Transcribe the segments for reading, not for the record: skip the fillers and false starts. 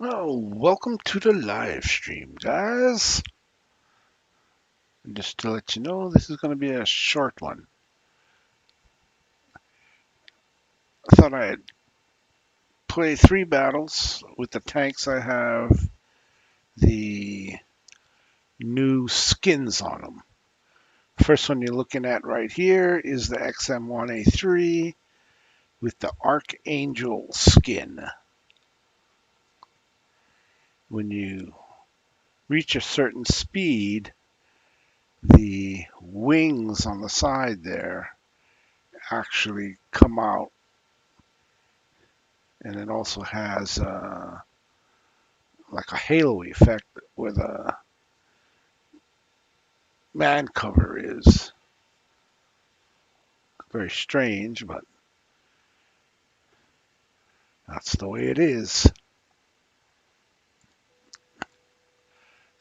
Oh, welcome to the live stream, guys. And just to let you know, this is going to be a short one. I thought I'd play 3 battles with the tanks I have the new skins on them. First one you're looking at right here is the XM1A3 with the Archangel skin. When you reach a certain speed, the wings on the side there actually come out, and it also has like a halo effect where the man cover is. Very strange, but that's the way it is.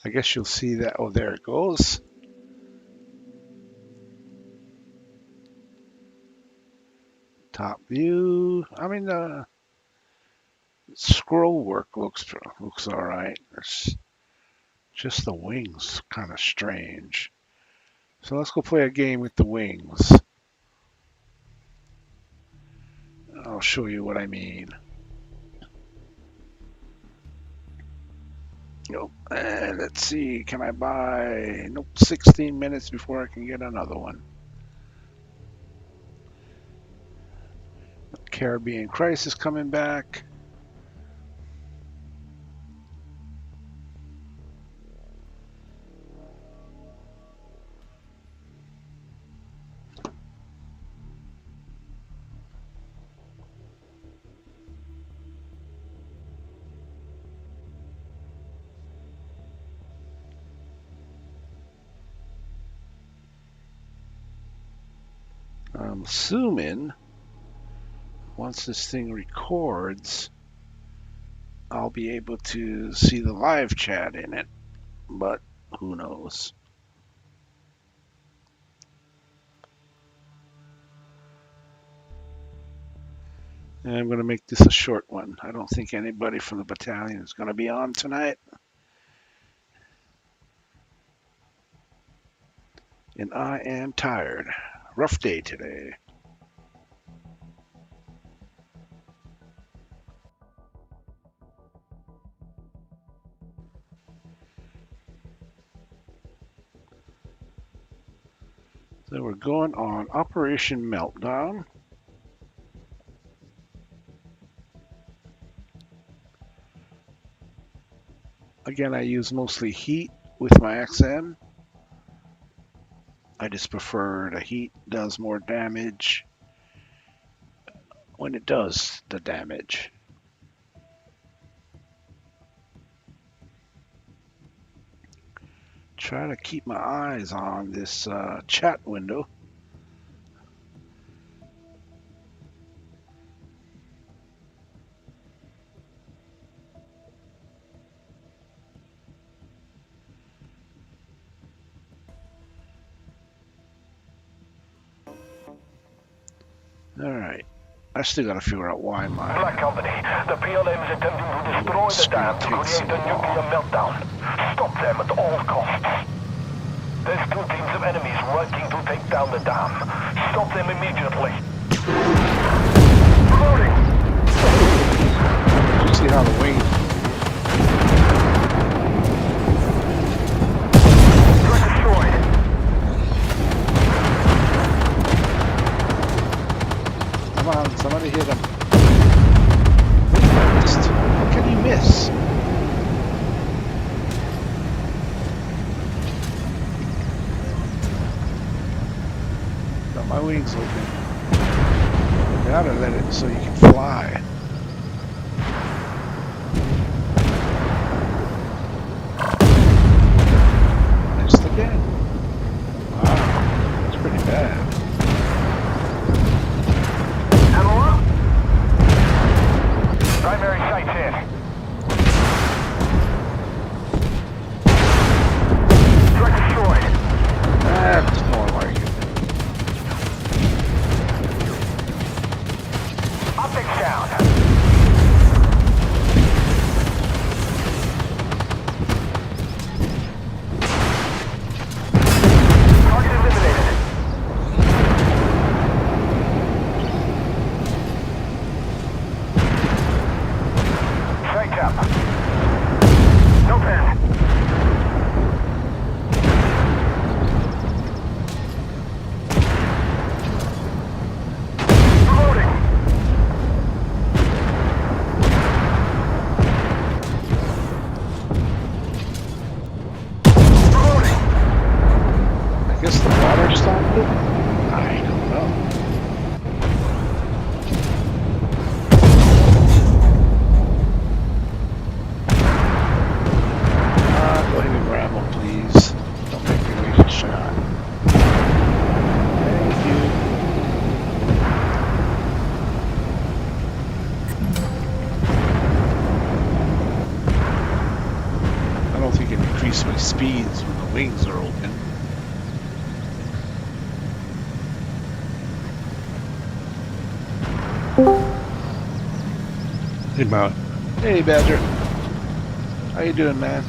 I guess you'll see that. Oh, there it goes. Top view. I mean, the scroll work looks all right. It's just the wings kind of strange. So let's go play a game with the wings. I'll show you what I mean. Nope. And let's see, can I buy? Nope, 16 minutes before I can get another one. Caribbean Crisis coming back. I'm assuming once this thing records, I'll be able to see the live chat in it, but who knows? And I'm going to make this a short one. I don't think anybody from the battalion is going to be on tonight. And I am tired. Rough day today. So we're going on Operation Meltdown. Again, I use mostly heat with my XM. I just prefer the heat does more damage when it does the damage. Try to keep my eyes on this chat window. All right. I still got to figure out why my... Black Company, the PLM is attempting to destroy the dam to create a nuclear meltdown. Stop them at all costs. There's 2 teams of enemies working to take down the dam. Stop them immediately. Reloading! You see how the wings... Threat destroyed. Come on, somebody hit him. How can you miss? Got my wings open. Gotta let it so you can fly. Missed again. Wow, that's pretty bad. Hello? Primary site's hit. Threat destroyed. That's more like it. Optics down. cap. No pen. Reloading. Reloading. I guess the water stopped it? I don't know. Go ahead and ramble, please. Don't make me waste a shot. Thank you. I don't think it increased my speeds when the wings are open. Hey, Mount. Hey, Badger. How you doing, man?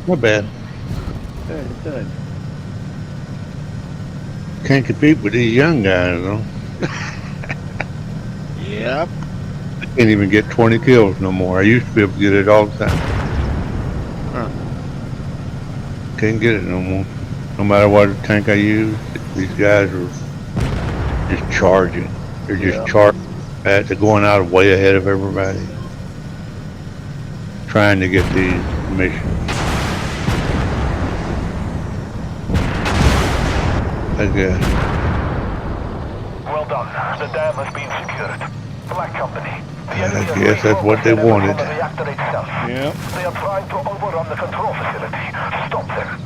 Not bad. Good, good. Can't compete with these young guys, though. Yep. I can't even get 20 kills no more. I used to be able to get it all the time. Huh. Can't get it no more. No matter what tank I use, these guys are just charging. They're just Yeah. charging. They're going out way ahead of everybody. Trying to get these missions. I guess. Well done. The dam has been secured. Black Company. The I enemy has guess that's what they refocused on wanted. the reactor itself. Yep. They are trying to overrun the control facility. Stop them.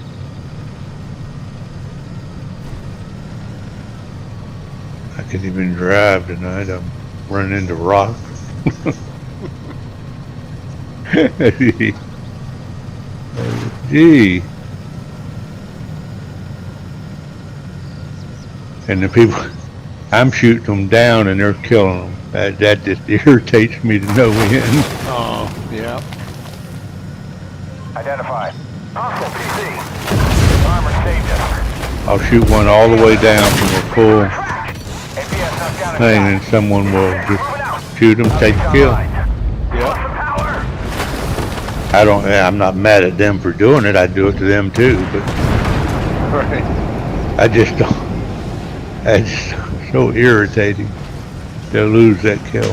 I can't even drive tonight. I'm running into rocks. Gee. And the people, I'm shooting them down and they're killing them. That just irritates me to no end. Oh, yeah. Identified. Hostile PC. Armor saved us. I'll shoot one all the way down from a full APS knocked down a thing shot. and someone will Moving out. just shoot them, take the kill. Lost Yep. the power. I'm not mad at them for doing it. I'd do it to them too, but Right. I just don't. It's so irritating to lose that kill.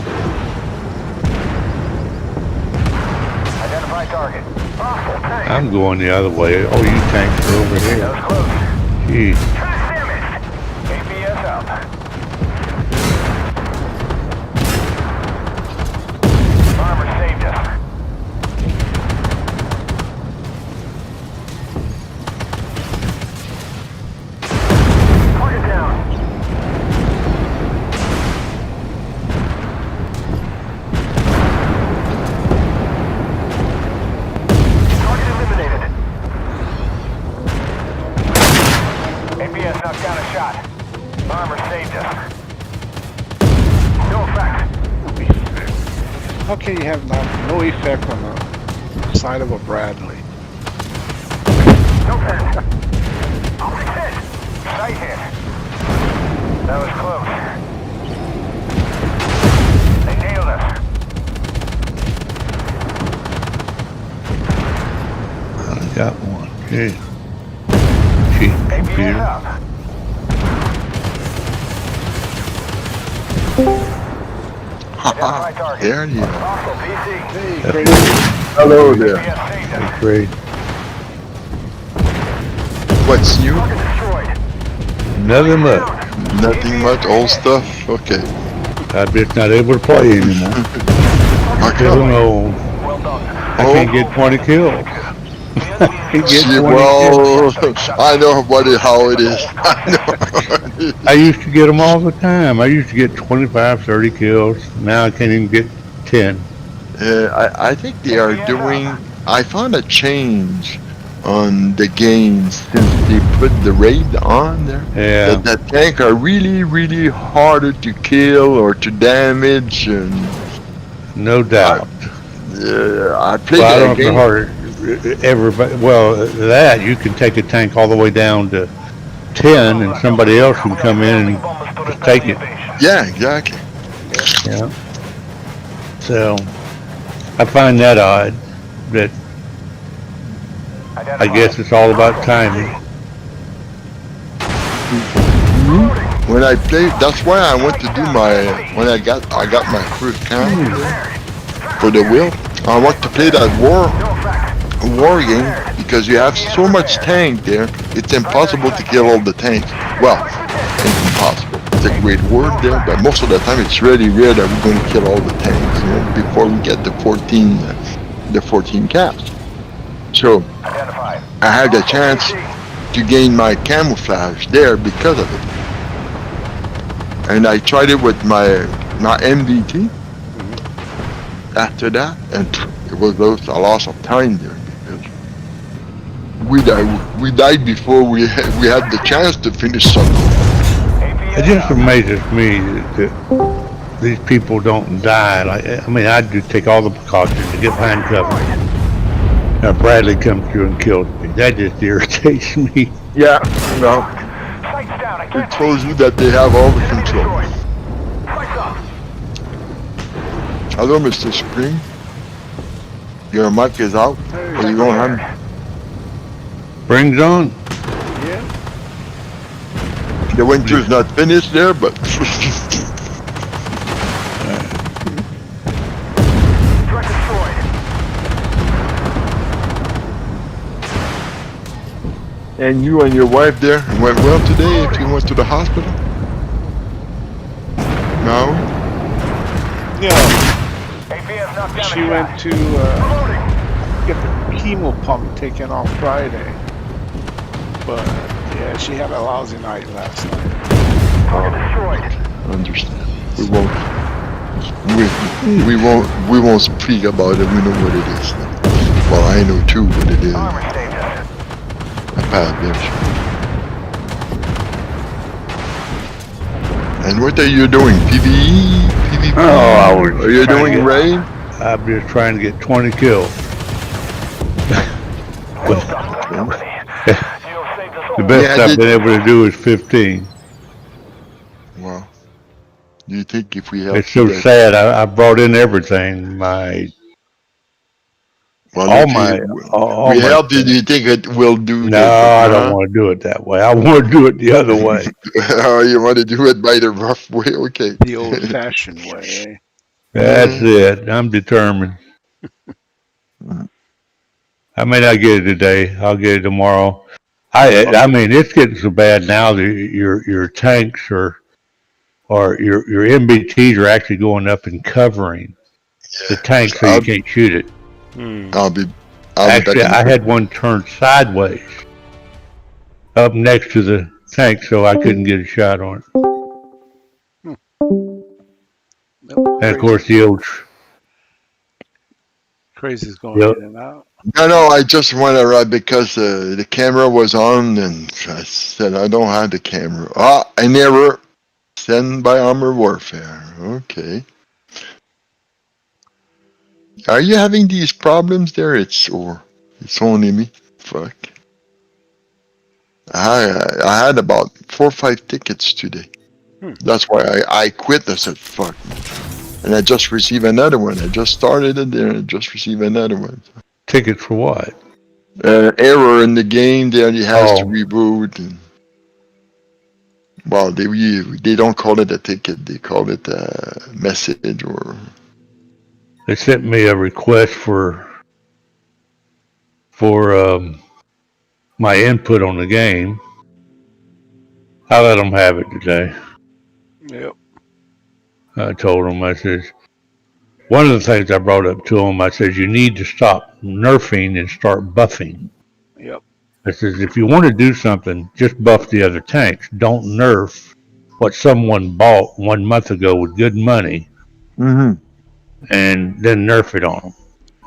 Identify target. Hostile tank. I'm going the other way. Oh, you tanks are over That here. was close. Jeez. Track damaged. APS out. Armor saved us. Target down. Target eliminated. APS knocked down a shot. Armor saved us. No effect. How can you have no effect on the side of a Bradley? No pen. I'll fix it. Sight hit. That was close. They nailed us. I got one. Jeez. Cheap APS computer. up. Identify target. There you are. Hostile PC. Hey, great. Hello there. APS saved us. That's great. What's new? Target destroyed. Nothing much. Nothing much. Old stuff. Okay. I'm just not able to play anymore. How Still come? no. Well done. I can't get 20 kills. The enemy Can't is get See, 20 kills. well, I know how it is. I know. I used to get them all the time. I used to get 25, 30 kills. Now I can't even get 10. I think they are doing. I found a change on the game since they put the raid on there. Yeah. That tank are really harder to kill or to damage, and No doubt. I played Well, I don't know that if they're game. harder. Everybody, well, that you can take a tank all the way down to 10, and somebody else can come in and just take it. Yeah, exactly. Yeah. So I find that odd. That I guess it's all about timing. When I played, that's why I went to do when I got my first count for the wheel. I want to play that war game because you have so much tank there. It's impossible to kill all the tanks. Well, it's impossible. It's a great word there, but most of the time it's really rare that we're going to kill all the tanks, before we get the 14 caps. So I had the chance to gain my camouflage there because of it. And I tried it with my MDT after that, and it was a loss of time there because we died before we had the chance to finish something. It just amazes me that these people don't die. I mean, I do take all the precautions to get behind cover. Now Bradley comes through and kills me. That just irritates me. Yeah, no. It shows you that they have all the control. Hello, Mr. Spring. Your mic is out. Are you going on? Springs on. Yeah. The winter's not finished there, but And you and your wife there went well today if you went to the hospital? No? Yeah. She went to get the chemo pump taken on Friday. But yeah, she had a lousy night last night. Understand. We won't speak about it. We know what it is. Well, I know too what it is. A bad bitch. And what are you doing? PvE? PvP? Are you doing raid? I'm just trying to get 20 kills. The best I've been able to do is 15. Wow. Do you think if we help It's so sad. I brought in everything. All my help you, do you think it will do? No, I don't want to do it that way. I want to do it the other way. Oh, you want to do it by the rough way? Okay. The old-fashioned way, eh? That's it. I'm determined. I may not get it today. I'll get it tomorrow. I mean, it's getting so bad now that your tanks or your MBTs are actually going up and covering the tank so you can't shoot it. Actually, I had one turned sideways up next to the tank, so I couldn't get a shot on it. And of course, the old crazy's going in and out. No, I just went around because the camera was on, and I said I don't have the camera. An error. Sent by Armor Warfare. Okay. Are you having these problems there? It's only me. Fuck. I had about 4 or 5 tickets today. That's why I quit. I said fuck. And I just received another one. I just started it there and I just received another one. Tickets for what? Error in the game. Then it has to reboot. And, well, they don't call it a ticket. They call it a message or. They sent me a request for my input on the game. I let them have it today. Yep. I told them, I said, one of the things I brought up to them, I said, you need to stop nerfing and start buffing. Yep. I says, if you want to do something, just buff the other tanks. Don't nerf what someone bought 1 month ago with good money. Mm-hmm. And then nerf it on them.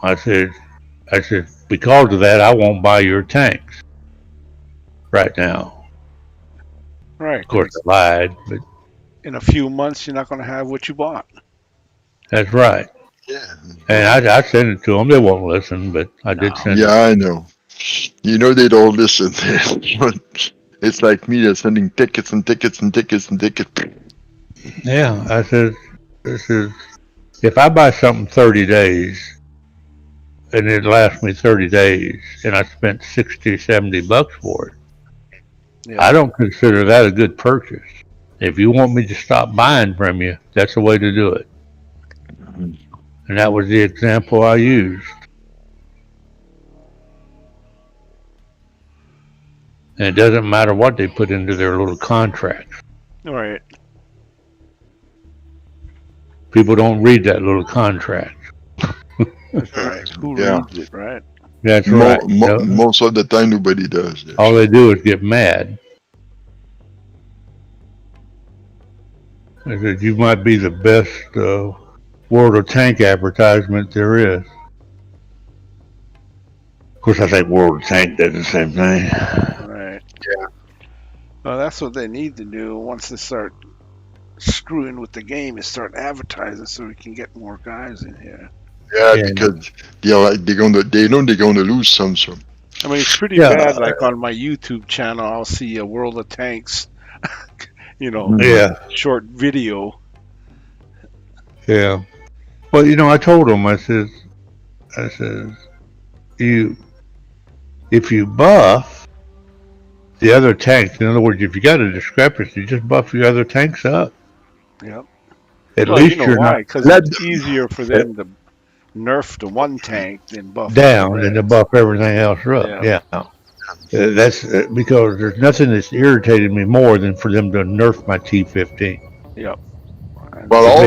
I said, because of that, I won't buy your tanks right now. Right. Of course, I lied, but in a few months, you're not going to have what you bought. That's right. Yeah. And I sent it to them. They won't listen, but I did send it. Yeah, I know. You know they don't listen. It's like me that's sending tickets and tickets and tickets and tickets. Yeah, I said, this is, if I buy something 30 days and it lasts me 30 days, and I spent 60, $70 for it. Yeah. I don't consider that a good purchase. If you want me to stop buying from you, that's the way to do it. And that was the example I used. And it doesn't matter what they put into their little contracts. All right. People don't read that little contract. That's right. Who Yeah. reads it, right? That's right. Most of the time, nobody does. Yes. All they do is get mad. I said, you might be the best World of Tank advertisement there is. Of course, I think World of Tank does the same thing. Right. Yeah. Well, that's what they need to do once they start screwing with the game, is start advertising so we can get more guys in here. Yeah, Yeah. because they know they're gonna lose some. I mean, it's pretty Yeah. bad. Like on my YouTube channel, I'll see a World of Tanks, Yeah, short video. yeah. Well, I told them, I says, if you buff the other tanks, in other words, if you got a discrepancy, just buff your other tanks up. Yep. At Well, least you know you're why? not Because it's easier for them to nerf the one tank than buff down the and to rest. buff everything else up. Yeah. Yeah. That's because there's nothing that's irritated me more than for them to nerf my T-15. Yep. But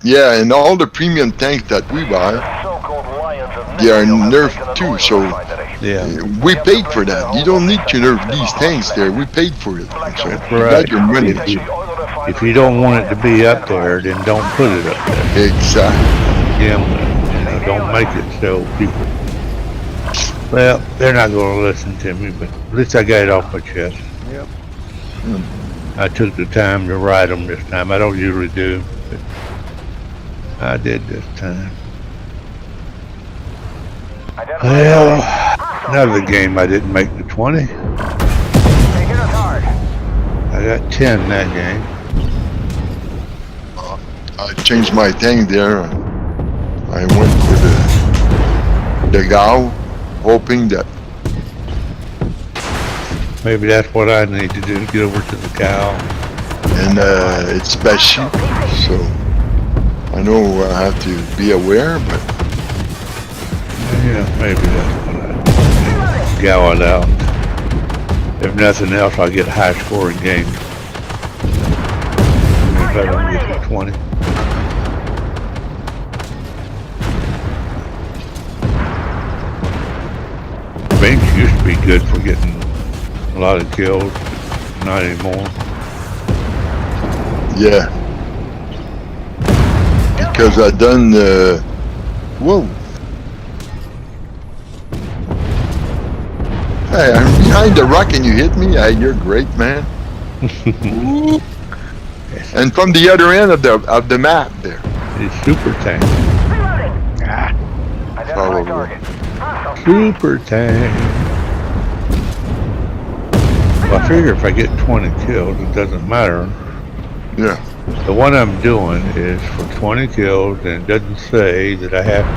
They- and all the premium tanks that we buy, So-called Lions of they are Nigeria have nerfed taken too. an So oil refinery. Yeah. we paid for that. You don't need to nerf these tanks there. We paid for it. So you got your money. If you don't want it to be up there, then don't put it up there. Exactly. Don't make it so people. Well, they're not going to listen to me, but at least I got it off my chest. Yep. I took the time to write them this time. I don't usually do, but I did this time. Well, another game I didn't make the 20. I got 10 that game. I changed my tank there. I went for the Gao, hoping that Maybe that's what I need to do to get over to the cow. and it's special, so I know I have to be aware, but Yeah, maybe that's what I gow it out. If nothing else, I'll get a high scoring game. If I don't get to 20. Banks used to be good for getting a lot of kills, not anymore. yeah. Because I done whoa. Hey, I'm behind the rock and you hit me. Hey, you're great, man. Ooh. And from the other end of the map there. It's super tank. Ah, Probably. Super tank. Well, I figure if I get 20 kills, it doesn't matter. Yeah. The one I'm doing is for 20 kills, and it doesn't say that I have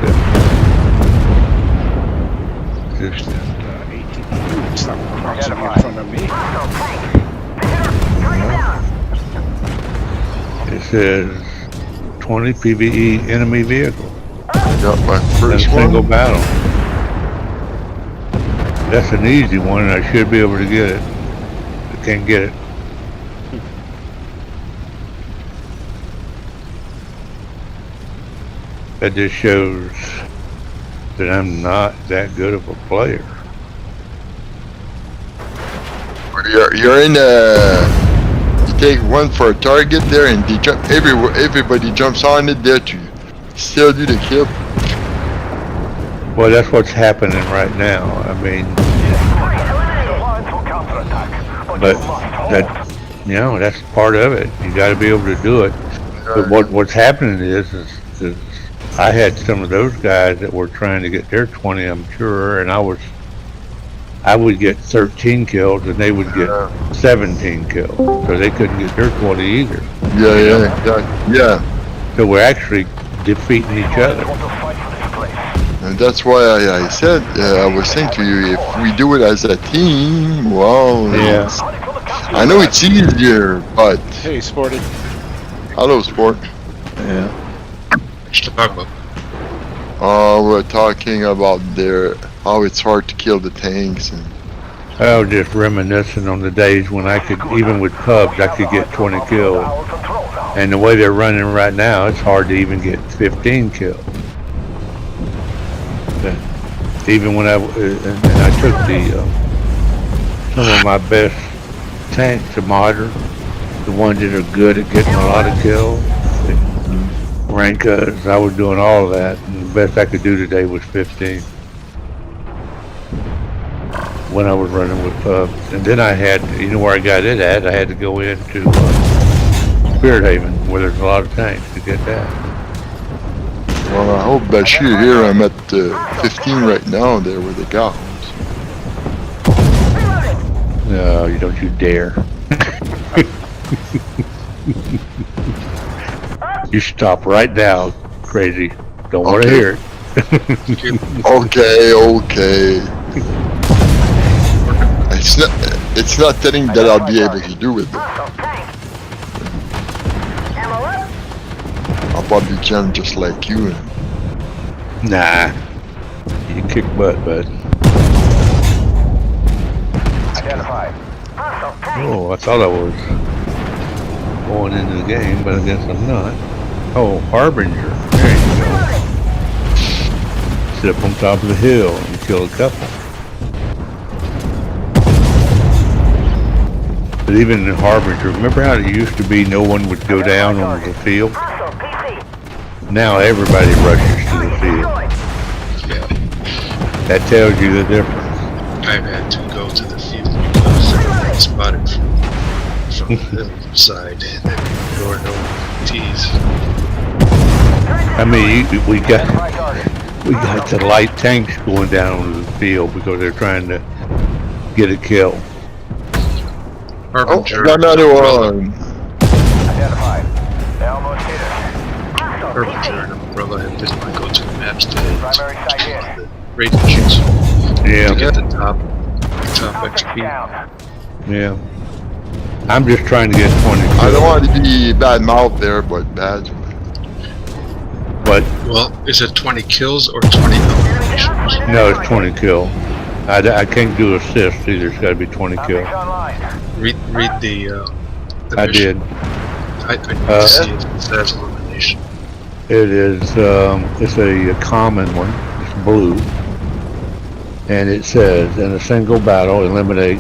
to. Just 18. Stop crouching in front of me. it says 20 PVE enemy vehicle. Got my In a first single one. battle. That's an easy one, and I should be able to get it. I can't get it. That just shows that I'm not that good of a player. You're in you take one for a target there and they jump everybody jumps on it there to still do the kill. Well, that's what's happening right now. I mean, but that's part of it. You got to be able to do it. But what's happening is I had some of those guys that were trying to get their 20, I'm sure, and I would get 13 kills and they would get 17 kills, so they couldn't get their 20 either. Yeah. So we're actually defeating each other. And that's why I said, I was saying to you, if we do it as a team, well, Yeah. I know it's easier, but Hey, Sporty. hello, sport. Yeah. What you talking about? We're talking about how it's hard to kill the tanks. And I was just reminiscing on the days when I could, even with pubs, I could get 20 kills. And the way they're running right now, it's hard to even get 15 kills. But even when and I took some of my best tanks, the modern, the ones that are good at getting a lot of kills, Rankas, I was doing all of that, and the best I could do today was 15. When I was running with pubs. And then I had, you know where I got it at, I had to go into Spirit Haven, where there's a lot of tanks to get that. well, I hope Bashir here, I'm at 15 right now there with the gals. No, you don't you dare. You stop right now, crazy. Don't want to Okay. hear it. Okay. It's not telling that I'll be able to do it. I'll probably jam just like you. Nah. You kick butt, bud. Identified. Oh, I thought I was going into the game, but I guess I'm not. Oh, Harbinger. There you go. Sit up on top of the hill and kill a couple. But even in Harbinger, remember how it used to be no one would go down on the field? Now everybody rushes to the field. Yeah, That tells you the difference. I've had to go to the field because I spotted from the hillside and there were no T's. I mean, we got the light tanks going down onto the field because they're trying to get a kill. Oh, Harbinger, got another one. Identified. They almost hit us. Harbinger and Umbrella have been my go-to maps today. Primary site hit. The radiations Yeah, to get the top XP. Down. yeah. I'm just trying to get 20 kills. I don't want to be bad mouth there, but bad. But Well, is it 20 kills or 20 eliminations? no, it's 20 kill. I can't do assists either. It's got to be 20 kill. Optics online. Read the I mission. did. I need to see if it says elimination. It is. It's a common one. It's blue, and it says in a single battle eliminate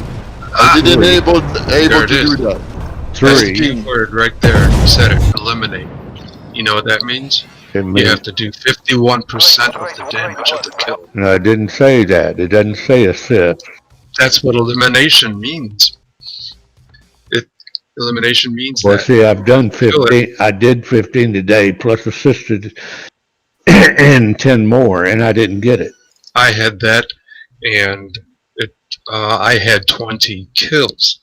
I didn't able There to it do is. that. That's the 3. key word right there. You said it. Eliminate. You know what that means? It You means, have to do 51% of the damage of the kill. no, it didn't say that. It doesn't say assist. That's what elimination means. Elimination means Well, that. see, I've done Kill 15. I did 15 today, plus assisted and 10 more, and I didn't get it. I had that, and I had 20 kills,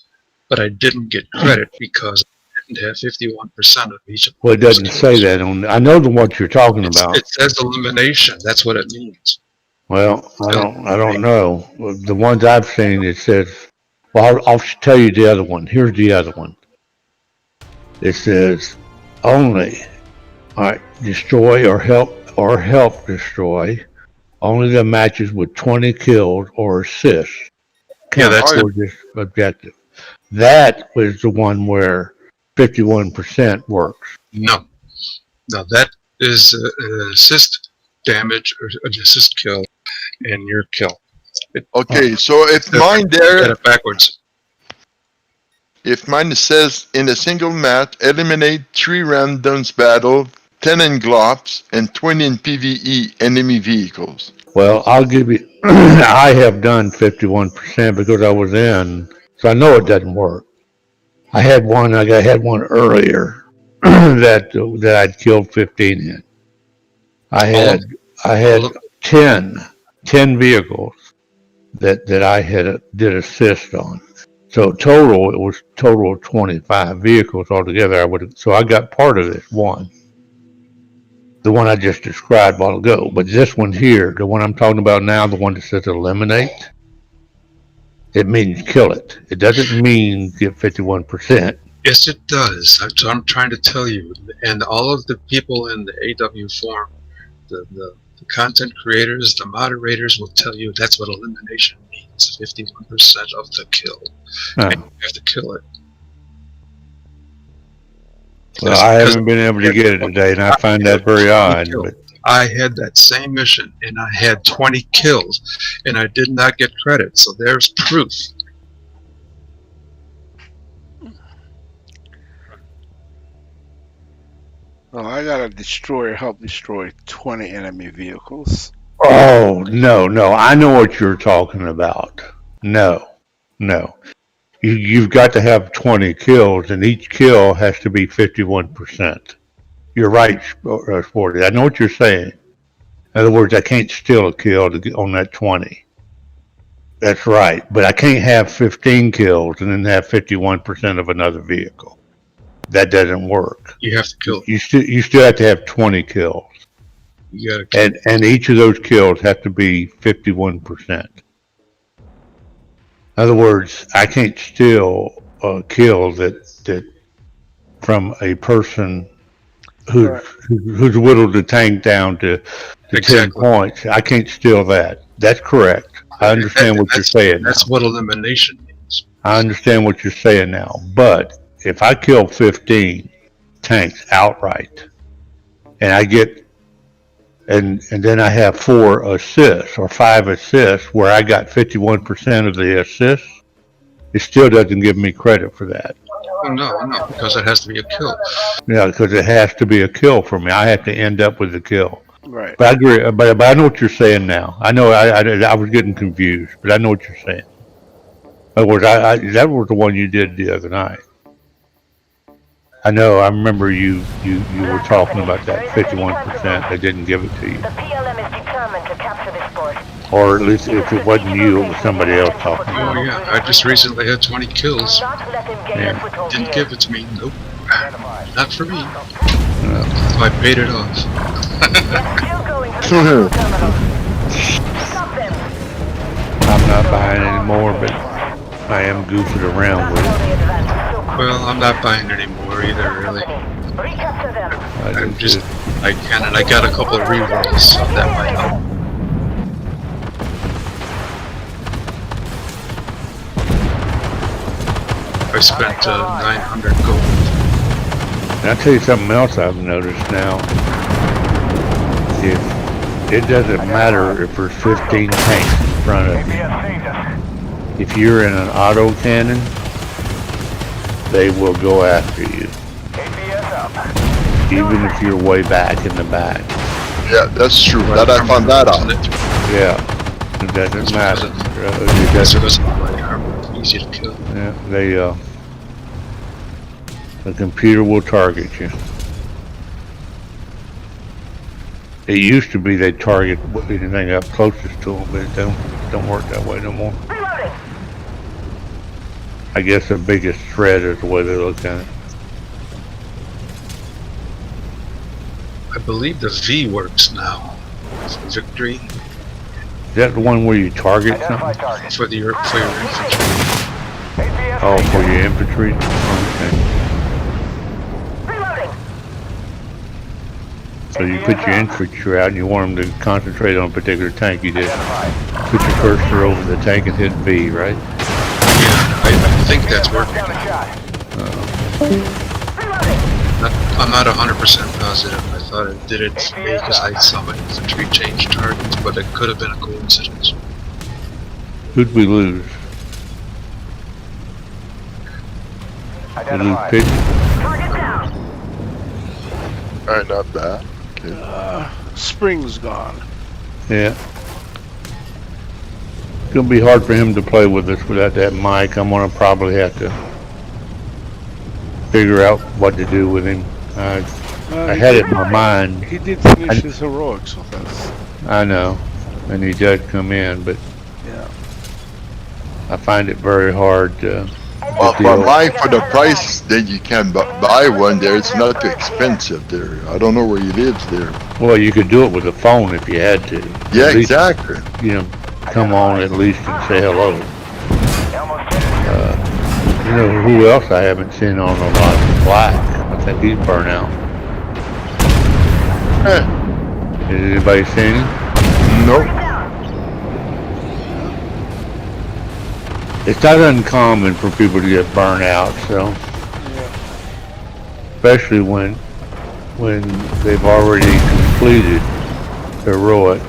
but I didn't get credit because I didn't have 51% of each of Well, it those doesn't kills. say that on. I know what you're talking about. It says elimination. That's what it means. Well, I don't know. The ones I've seen, it says. Well, I'll tell you the other one. Here's the other one. It says only, all right, destroy or help destroy only the matches with 20 kills or assists. Yeah, that's Count toward this objective. That was the one where 51% works. No, that is an assist damage or an assist kill, and your kill. Okay, so if mine Get there, it backwards. if mine says in a single match, eliminate 3 randoms battle, 10 in Glops, and 20 in PvE enemy vehicles. Well, I'll give you. I have done 51% because I was in, so I know it doesn't work. I had one earlier that I'd killed 15 in. I had 10 vehicles that I did assist on. So total, it was total of 25 vehicles altogether. So I got part of it, one. the one I just described a while ago. But this one here, the one I'm talking about now, the one that says eliminate, it means kill it. It doesn't mean get 51%. Yes, it does. That's what I'm trying to tell you. And all of the people in the AW forum, the content creators, the moderators will tell you that's what elimination means. 51% of the kill. Huh. And you have to kill it. Well, I haven't been able to get it today, and I find that very odd. But I had that same mission, and I had 20 kills, and I did not get credit. So there's proof. Well, I gotta help destroy 20 enemy vehicles. oh no, I know what you're talking about. No. You've got to have 20 kills, and each kill has to be 51%. You're right, Sporty. I know what you're saying. In other words, I can't steal a kill to get on that 20. That's right. But I can't have 15 kills and then have 51% of another vehicle. That doesn't work. You have to kill it. You still have to have 20 kills. You gotta kill it. And each of those kills have to be 51%. In other words, I can't steal a kill that from a person who's whittled the tank down to 10 points. I can't steal that. That's correct. I understand what you're saying now. That's what elimination means. I understand what you're saying now. But if I kill 15 tanks outright, and I get and then I have 4 assists or 5 assists where I got 51% of the assists, it still doesn't give me credit for that. Oh, no, because it has to be a kill. Yeah, because it has to be a kill for me. I have to end up with a kill. Right. But I agree. But I know what you're saying now. I know I was getting confused, but I know what you're saying. In other words, that was the one you did the other night. I know. I remember you were talking about that 51%. They didn't give it to you. The PLM is determined to capture this port. Or at least if it wasn't you, it was somebody else talking Oh, about it. yeah. I just recently had 20 kills. Do not let him gain Yeah. a foothold Didn't here. give it to me. Nope. Not for me. So I paid it off. They're still going to the terminal. Stop them. I'm not buying anymore, but I am goofing around with it. The advance is so quick. Well, I'm not buying anymore either, really. Recapture them. I'm just, I can, and I got a couple of rerolls, so that might help. I spent 900 gold. And I'll tell you something else I've noticed now. If it doesn't matter if there's 15 tanks in front of you. If you're in an auto cannon, they will go after you. Even if you're way back in the back. Yeah, that's true. That I found that out. Yeah. It doesn't matter. It That's doesn't, because of light armor. Easy to kill. yeah, the computer will target you. It used to be they'd target anything up closest to them, but it don't work that way no more. Reloading. I guess the biggest threat is the way they look at it. I believe the V works now. Victory Is that the one where you target something? for your infantry. Oh, for your infantry? Okay. Reloading. So you put your infantry out and you want them to concentrate on a particular tank. You just put your cursor over the tank and hit V, right? Yeah, I think that's working. I'm not 100% positive. I thought it did it for me because I saw my infantry change targets, but it could have been a coincidence. Who'd we lose? We lose Pigeon? Target down. Alright, not bad. Okay. Spring's gone. Yeah. It's gonna be hard for him to play with us without that mic. I'm gonna probably have to figure out what to do with him. I had it in my mind. He did finish his heroics with us. I know, and he does come in, but Yeah. I find it very hard to Well, Good deal. for the price that you can buy one there, it's not too expensive there. I don't know where he lives there. Well, you could do it with a phone if you had to. Yeah, At least, exactly. you know, come on at least and say hello. Almost finished. You know who else I haven't seen on a lot? Black. I think he's burnt out. Eh, Has anybody seen him? nope. It's not uncommon for people to get burnt out, so especially when they've already completed heroic.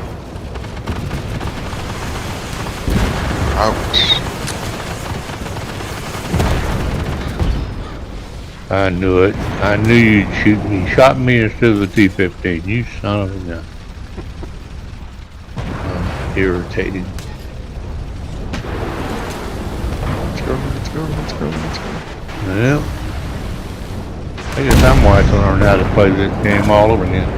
Ouch. I knew it. I knew you'd shoot me. You shot me instead of the T-15. You son of a gun. Irritating. Let's go, let's go, let's go, let's go. Well, I guess I'm going to have to learn how to play this game all over again.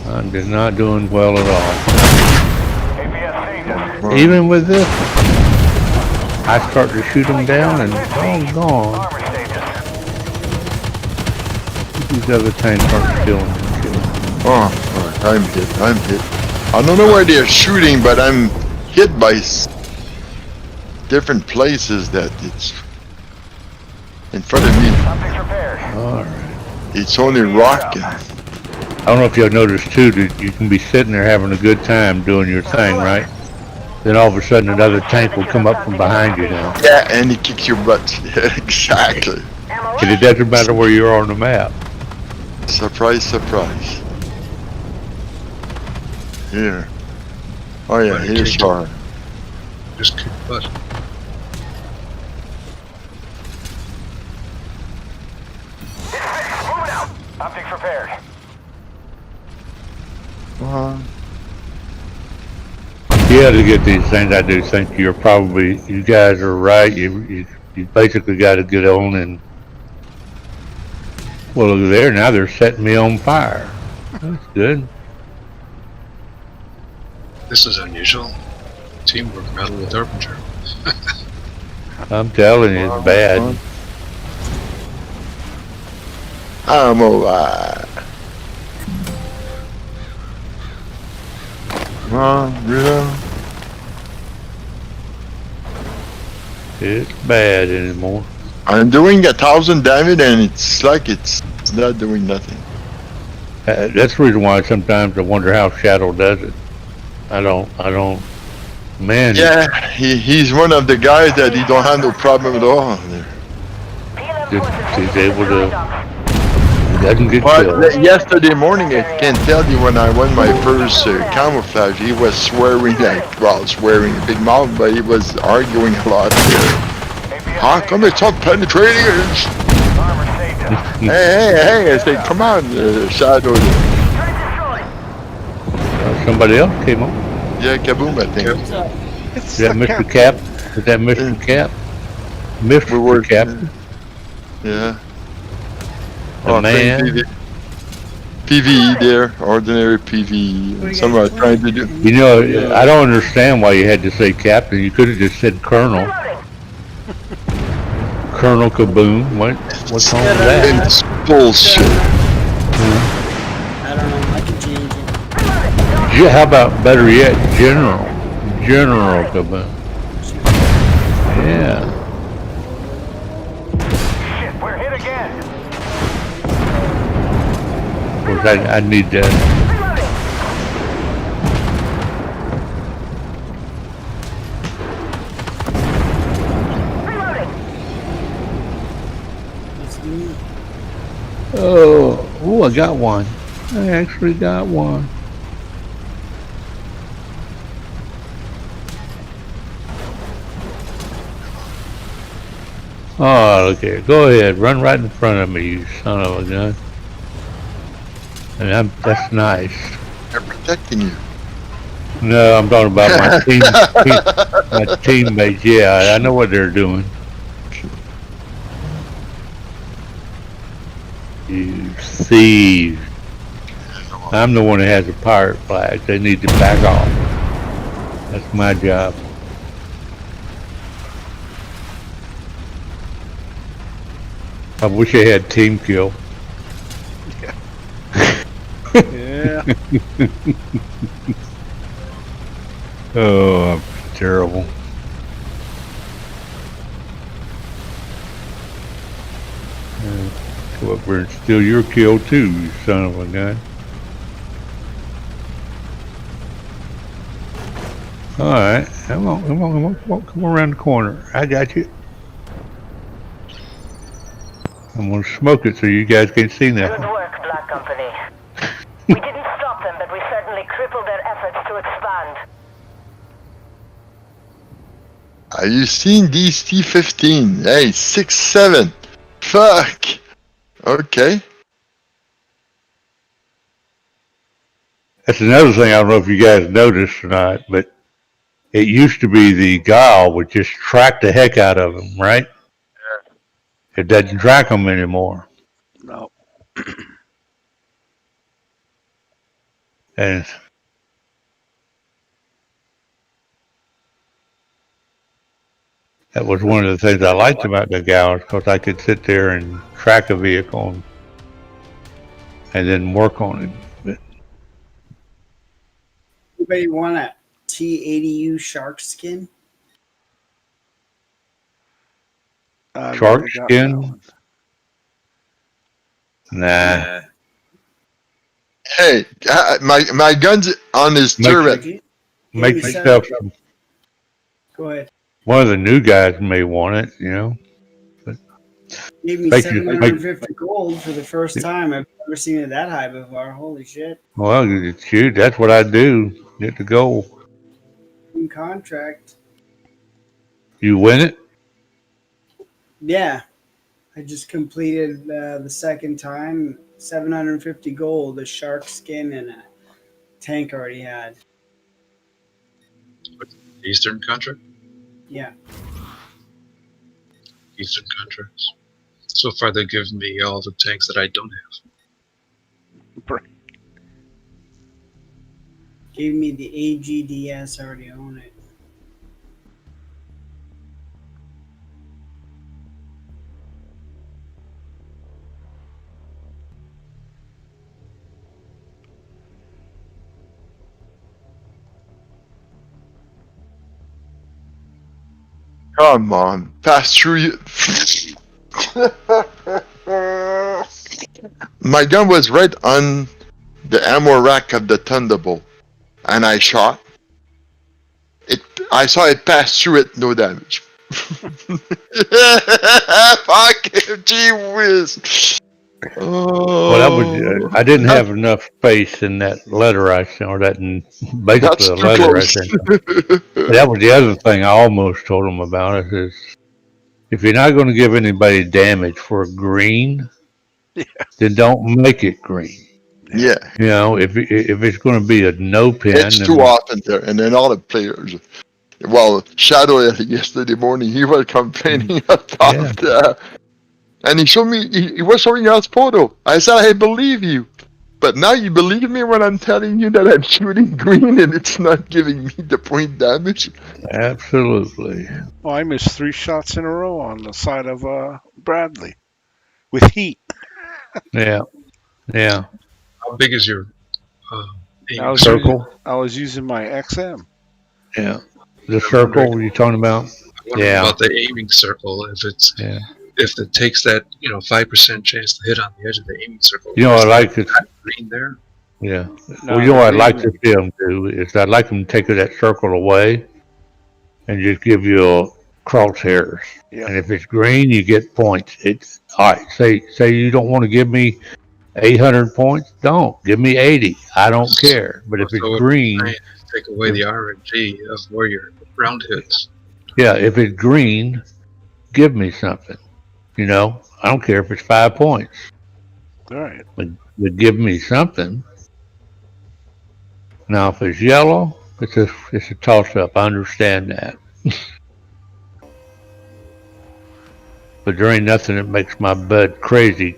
I'm just not doing well at all. APS saved us. Well, Even with this, I start to shoot them down and all gone. Armor saved us. These other tanks aren't killing me. oh, I'm hit, I'm hit. I don't know where they're shooting, but I'm hit by different places that it's in front of me. Optics repaired. Alright. It's only rocking. I don't know if you'll notice too that you can be sitting there having a good time doing your thing, right? Then all of a sudden another tank will come up from behind you now. Yeah, and he kicks your butt. Exactly. And it doesn't matter where you are on the map. Surprise, surprise. Here. Oh yeah, Right, here's kicked Char. Just kick butt. Moving out. Optics repaired. Yeah, to get these things, I do think you're probably, you guys are right. You basically got to get on and, well, look there, now they're setting me on fire. That's good. This is unusual. Teamwork battle with Harbinger. I'm telling you, it's bad. I'm alright. Yeah. It's bad anymore. I'm doing 1,000 damage and it's like it's not doing nothing. That's the reason why sometimes I wonder how Shadow does it. I don't, man. Yeah, he's one of the guys that he don't have no problem at all. He's able to, he doesn't get But killed. yesterday morning, I can tell you when I won my first camouflage, he was swearing like, well, swearing a big mouth, but he was arguing a lot there. How come it's not penetrating us? Armor saved us. Hey, I said, come on, Shadow. Somebody else came on. Yeah, Kaboom, I think. It's Is that the Mr. captain. Cap? Is that Mr. Cap? We were, Mr. Cap, yeah. the man. PVE there, ordinary PVE. Somebody trying to do. You know, I don't understand why you had to say captain. You could have just said colonel. Colonel Kaboom. What's wrong with that? It's bullshit. I don't know, I can change it. How about better yet, General? General Kaboom. Yeah. Shit, we're hit again. Of course, I need that. Let's do it. Oh, I got one. I actually got one. Oh, look here. Go ahead. Run right in front of me, you son of a gun. And that's nice. They're protecting you. No, I'm talking about my teammates. Yeah, I know what they're doing. You thieves. I'm the one that has a pirate flag. They need to back off. That's my job. I wish I had team kill. Yeah. Oh, terrible. Go up there and steal your kill too, you son of a gun. Alright, come on, come around the corner. I got you. I'm gonna smoke it so you guys can see Good nothing. work, Black Company. We didn't stop them, but we certainly crippled their efforts to expand. Are you seeing these T-15? Hey, 6-7. Fuck. Okay. That's another thing, I don't know if you guys noticed or not, but it used to be the Guile would just track the heck out of them, right? It doesn't track them anymore. No. And that was one of the things I liked about the Guile, because I could sit there and track a vehicle and then work on it. But Anybody want a T-80U shark skin? Shark Never got skin? that one. Nah. Hey, my gun's on his Make- turret. Make Maybe yourself some- Go ahead. one of the new guys may want it, you know. Gave me Thank you. 750 gold for the first time. I've never seen it that high before. Holy shit. Well, shoot, that's what I do. Get the goal. In contract. You win it? Yeah. I just completed the second time. 750 gold, a shark skin, and a tank already had. Eastern contract? Yeah. Eastern contracts. So far, they've given me all the tanks that I don't have. Gave me the AGDS, I already own it. Come on, pass through you. My gun was right on the ammo rack of the Thunderbolt, and I shot. I saw it pass through it, no damage. Fuck him, gee whiz. Oh, Well, that was. I didn't have enough space in that letter I sent, or that basically that's a too letter I close. sent. That was the other thing I almost told them about it is, if you're not going to give anybody damage for green, then don't make it green. Yeah, You know, if it's going to be a no pin, it's too often there, and then all the players. Well, Shadow yesterday morning, he was complaining about that. And he showed me, he was showing us photo. I said, I believe you. But now you believe me when I'm telling you that I'm shooting green and it's not giving me the point damage? Absolutely. Well, I missed 3 shots in a row on the side of Bradley with heat. Yeah. Yeah. How big is your aim I was Circle. I was using my XM. Yeah. The circle you're talking about? I wonder Yeah. about the aiming circle. Yeah. If it takes that 5% chance to hit on the edge of the aiming circle. You know, I like to. green there. Yeah. No, Well, you know what I'd green- like to see them do is I'd like them to take that circle away and just give you a crosshairs. Yeah. And if it's green, you get points. It's all right. Say you don't want to give me 800 points. Don't give me 80. I don't care. But if it's So green, take away the RNG of where your round hits. yeah, if it's green, give me something. You know, I don't care if it's 5 points, All right. but give me something. Now, if it's yellow, it's a toss up. I understand that. But there ain't nothing that makes my bud crazy,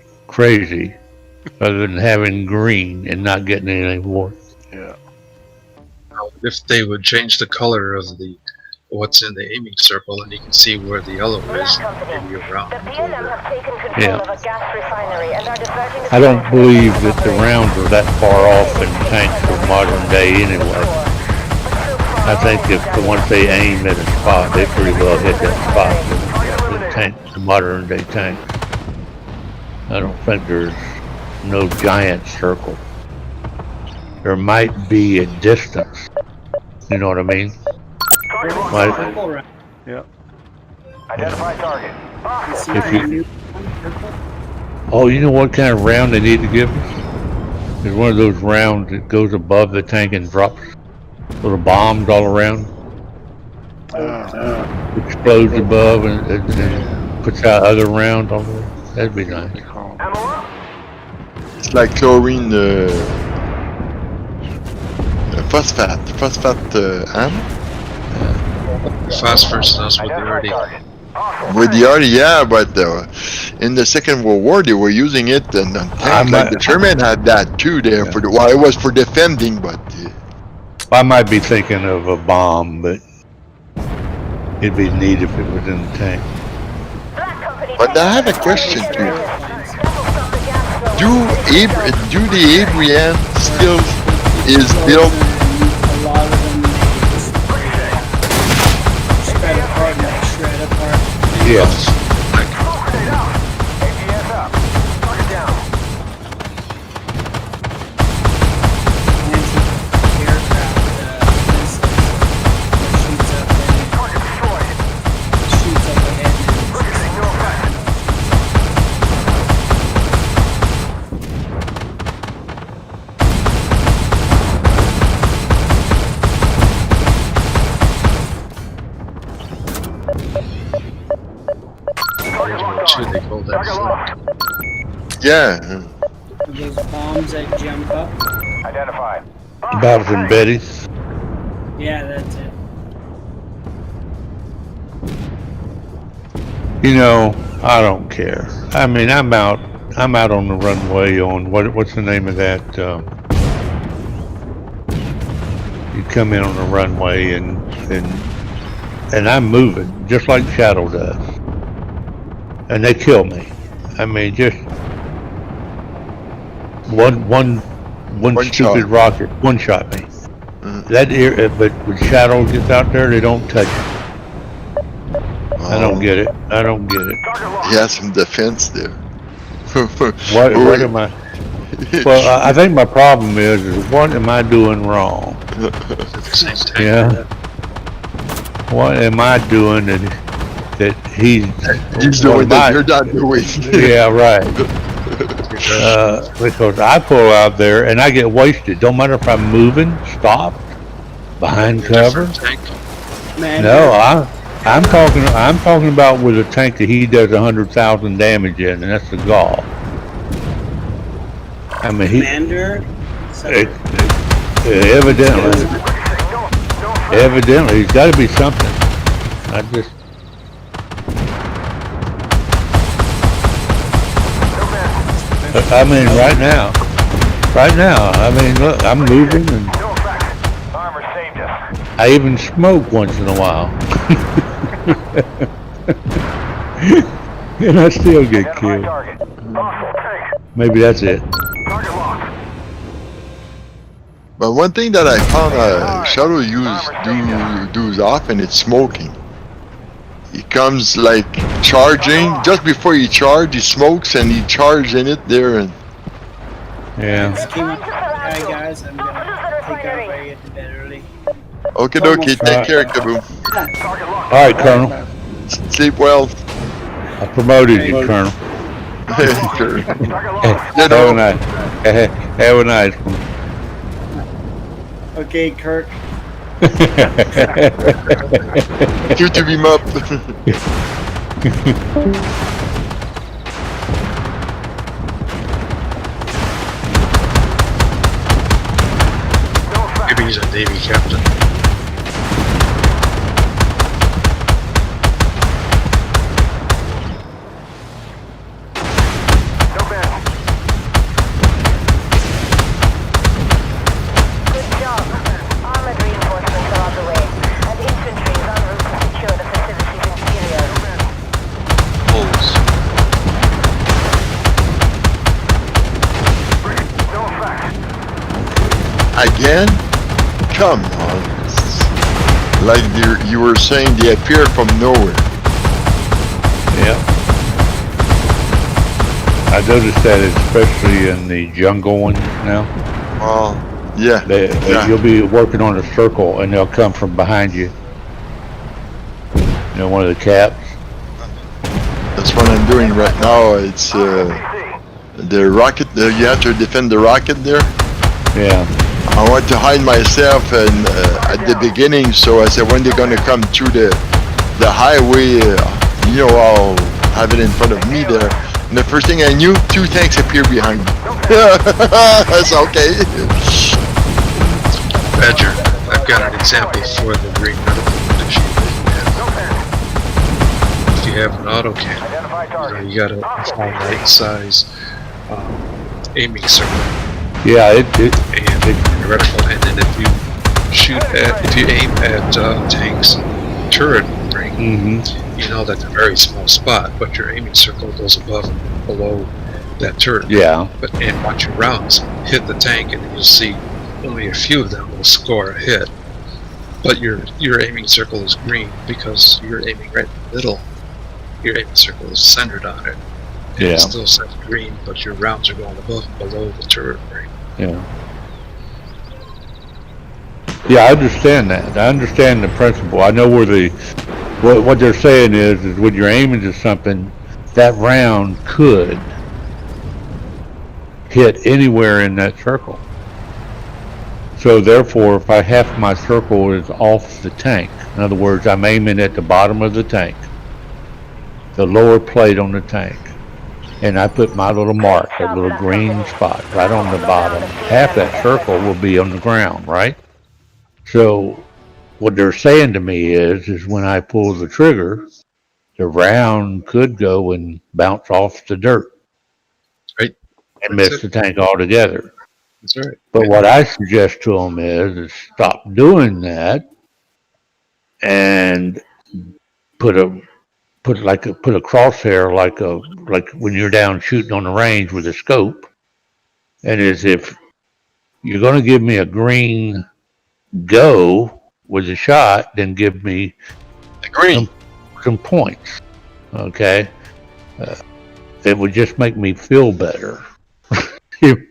other than having green and not getting anything more. Yeah. Now, if they would change the color of the what's in the aiming circle, and you can see where the yellow Black is, Company. and you're around. The PLM have taken control Yeah. of a gas refinery and are diverting the I don't supply to believe the that the operation. rounds are that far off in tanks of modern day anyway. I think if once they aim at a spot, they pretty well hit that spot with the tank, the modern day tanks. I don't think there's no giant circle. There might be a distance. You know what I mean? Like, Purple round. Identify target. You see If the you- new purple? oh, you know what kind of round they need to give us? It's one of those rounds that goes above the tank and drops little bombs all around. Explodes above and puts out other rounds on there. That'd be nice. They call 'em. Ammo up. It's like chlorine, phosphate ammo. Phosphorus knows what they Identify already. target. Hostile With the RD, yeah, but in the Second World War they were using it, and tanks like the German had that too. There for the, well, it was for defending, but I might be thinking of a bomb, but it'd be neat if it was in the tank. Black Company. But I have a question to you. Do the Abraham still is built? A lot of them just spread apart and like shred apart. Yes. APS up. Target down. Anti-aircraft missiles that shoots up and Target destroyed. shoots up ahead. Losing no effect. Target locked Two, on. they call that Target flag. locked. Yeah. Those bombs that jump up. Identified. Bob's and Betty. Yeah, that's it. You know, I don't care. I mean, I'm out on the runway on what's the name of that? You come in on the runway and I'm moving just like Shadow does, and they kill me. I mean, just one stupid shot. rocket one shot me. That but when Shadow gets out there, they don't touch it. I don't get it. I don't get it. Target locked. He has some defense there. What am I? Well, I think my problem is what am I doing wrong? At the same time. Yeah. What am I doing that he's He's what doing am that I- you're not doing. Yeah, right. Because I pull out there and I get wasted. Don't matter if I'm moving, stopped, behind cover. Different tank. Man, No, I'm talking about with a tank that he does 100,000 damage in, and that's the Gaul. I mean, Commander. evidently, he's got to be something. I just. I mean, right now, I mean, look, I'm moving and No effect. Armor saved us. I even smoke once in a while. And I still get Identify killed. target. Hostile tank. Maybe that's it. Target locked. But one thing that I found Shadow does often, it's smoking. He comes like charging, just before he charge, he smokes and he charges in it there and Yeah. Just came up. Hi guys, I'm gonna take off. I get to bed early. okay, take care, Kaboom. Target locked. All right, Colonel. Sleep well. I promoted you, Colonel. Sure. Target locked. Have a nice. Have a nice one. Okay, Kirk. Good to beam up. No effect. Maybe he's a Navy captain. No bad. Good job. Armored reinforcements are on the way, and infantry is en route again? Come on. Like you were saying, they appear from nowhere. Yeah. I noticed that especially in the jungle ones now. Well, yeah. You'll be working on a circle and they'll come from behind you. You know, one of the caps. That's what I'm doing right now. It's the rocket. You have to defend the rocket there. Yeah. I want to hide myself and at the beginning, so I said when they're gonna come through the highway, you know, I'll have it in front of me there. And the first thing I knew, 2 tanks appear behind me. That's okay. Badger, I've got an example for the green medical condition. If you have an auto cannon, you got a finite size aiming circle. Yeah, And reticle, and then if you aim at tanks turret ring, you know that's a very small spot, but your aiming circle goes above and below that turret. Yeah. And watch your rounds hit the tank, and you'll see only a few of them will score a hit. But your aiming circle is green because you're aiming right in the middle. Your aiming circle is centered on it. And it still says green, but your rounds are going above and below the turret ring. Yeah. Yeah, I understand that. I understand the principle. I know where what they're saying is when you're aiming to something, that round could hit anywhere in that circle. So therefore, if half my circle is off the tank, in other words, I'm aiming at the bottom of the tank, the lower plate on the tank, and I put my little mark, that little green spot right on the bottom, half that circle will be on the ground, right? So what they're saying to me is when I pull the trigger, the round could go and bounce off the dirt. Right. And miss the tank altogether. That's right. But what I suggest to them is stop doing that and put a crosshair like when you're down shooting on the range with a scope, and as if you're going to give me a green go with a shot, then give me some points. Okay, it would just make me feel better. It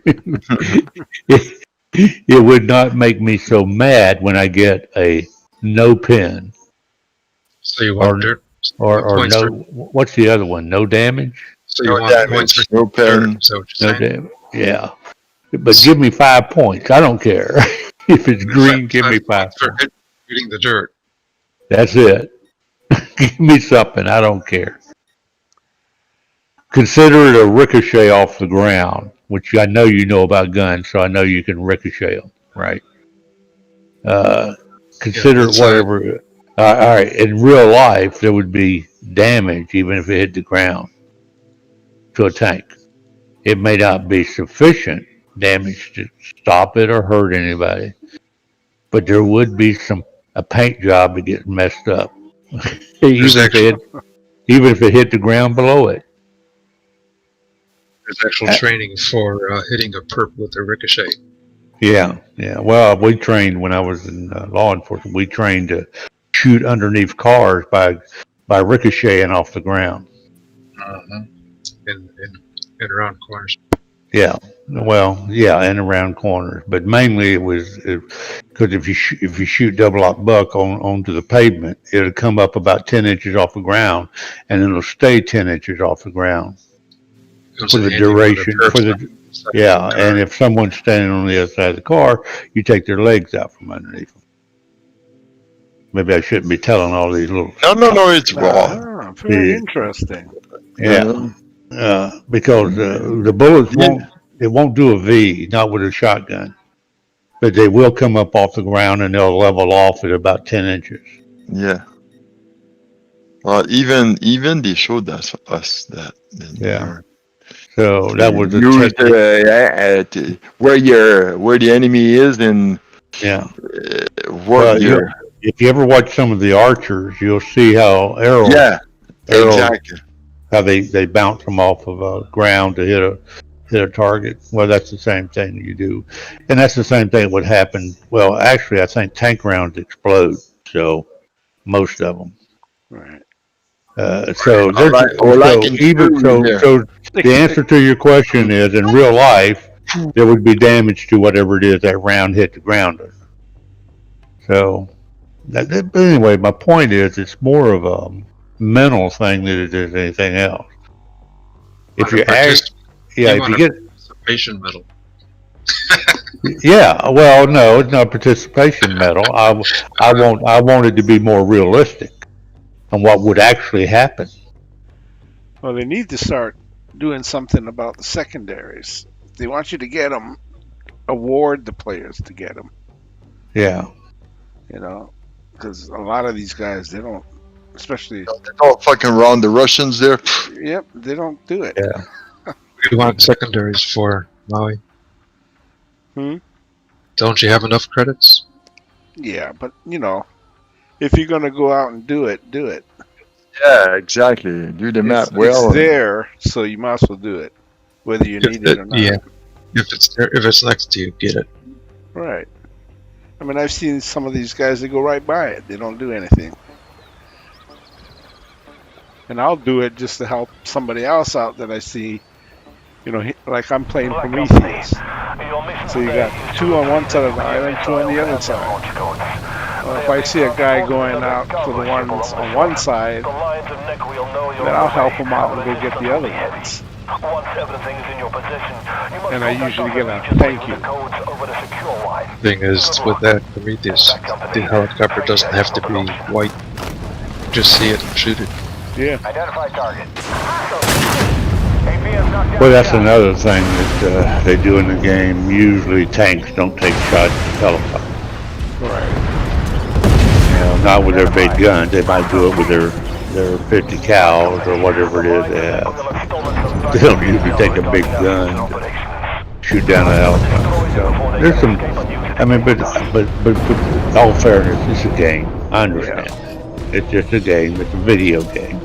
would not make me so mad when I get a no pin. So you want dirt? Or no, what's the other one? No damage? So you want points for no pen. No damage. Yeah. But give me 5 points. I don't care. If it's green, give me 5 for hitting the dirt. That's it. Give me something. I don't care. Consider it a ricochet off the ground, which I know you know about guns, so I know you can ricochet them, right? Consider it whatever. All right. In real life, there would be damage even if it hit the ground to a tank. It may not be sufficient damage to stop it or hurt anybody, but there would be a paint job to get messed up, even if it hit the ground below it. There's actual training for hitting a perp with a ricochet. Yeah. Well, we trained when I was in law enforcement. We trained to shoot underneath cars by ricocheting off the ground. And around corners. Yeah. Well, yeah, and around corners, but mainly it was because if you shoot double aught buck onto the pavement, it'll come up about 10 inches off the ground, and it'll stay 10 inches off the ground for the duration. And if someone's standing on the other side of the car, you take their legs out from underneath them. Maybe I shouldn't be telling all these little. No, it's wrong. Very interesting. Yeah. Because the bullets won't do a V, not with a shotgun, but they will come up off the ground and they'll level off at about 10 inches. Yeah. Well, even they showed us that. Yeah. So that was a technique. Where the enemy is and if you ever watch some of the archers, you'll see how arrows exactly. how they bounce them off of ground to hit hit a target. Well, that's the same thing you do, and that's the same thing that would happen. Well, actually, I think tank rounds explode. So most of them. Right. So there's Or like so in even so Fury, so the answer to your question is in real life there would be damage to whatever it is that round hit the ground. So but anyway, my point is it's more of a mental thing than it is anything else. If you act, yeah, if you get participation medal. yeah, well, no, it's not participation medal. I want it to be more realistic on what would actually happen. Well, they need to start doing something about the secondaries. If they want you to get them, award the players to get them. Yeah. You know, because a lot of these guys, they don't, especially. They're all fucking around the Russians there. Yep, they don't do it. Yeah. You want secondaries for Maui? Don't you have enough credits? Yeah, but you know, if you're gonna go out and do it, do it. Yeah, exactly. Do the map well. It's there, so you might as well do it, whether you need it or not. Yeah. If it's there, if it's next to you, get it. Right. I mean, I've seen some of these guys that go right by it. They don't do anything. And I'll do it just to help somebody else out that I see. You know, like I'm playing Prometheus. So you got 2 on one side of the island, 2 on the other side. If I see a guy going out to the ones on one side, then I'll help him out and go get the other ones. And I usually get a thank you. Thing is, with that Prometheus, the helicopter doesn't have to be white. Just see it and shoot it. Yeah. Identify target. Well, that's another thing that they do in the game. Usually tanks don't take shots at helicopters. Right. You know, not with their big guns. They might do it with their 50 cals or whatever it is they have. They don't usually take a big gun to shoot down a helicopter. So there's some, I mean, but all fairness, it's a game. I understand. It's just a game. It's a video game.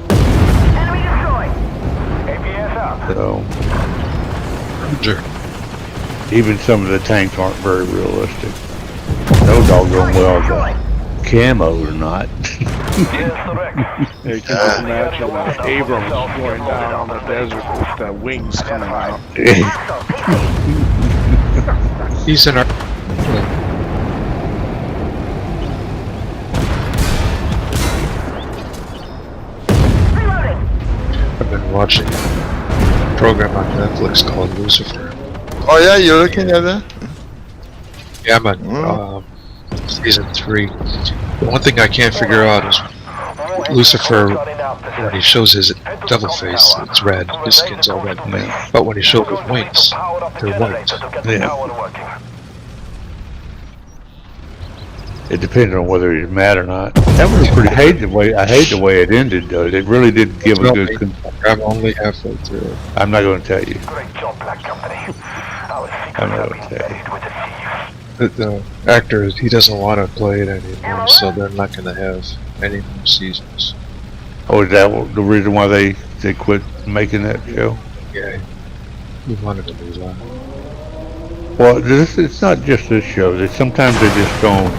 Enemy destroyed. APS out. So Sure. even some of the tanks aren't very realistic. No doggone well the camo or not. Yeah, you can just imagine Abrams going down on the desert with the wings coming out. He's in our. Reloading. I've been watching a program on Netflix called Lucifer. Oh yeah, you're looking at that? Yeah, I'm on season 3. The one thing I can't figure out is Lucifer, when he shows his devil face, it's red. His skin's all red. But when he shows his wings, they're white. Yeah. It depends on whether he's mad or not. That was pretty. I hate the way it ended, though. It really did give a good. I'm only halfway through it. I'm not going to tell you. Great job, Black Company. I'm not going to tell you. The actor, he doesn't want to play it anymore, so they're not going to have any more seasons. Oh, is that the reason why they quit making that show? Yeah, he wanted to move on. Well, it's not just this show. Sometimes they just don't.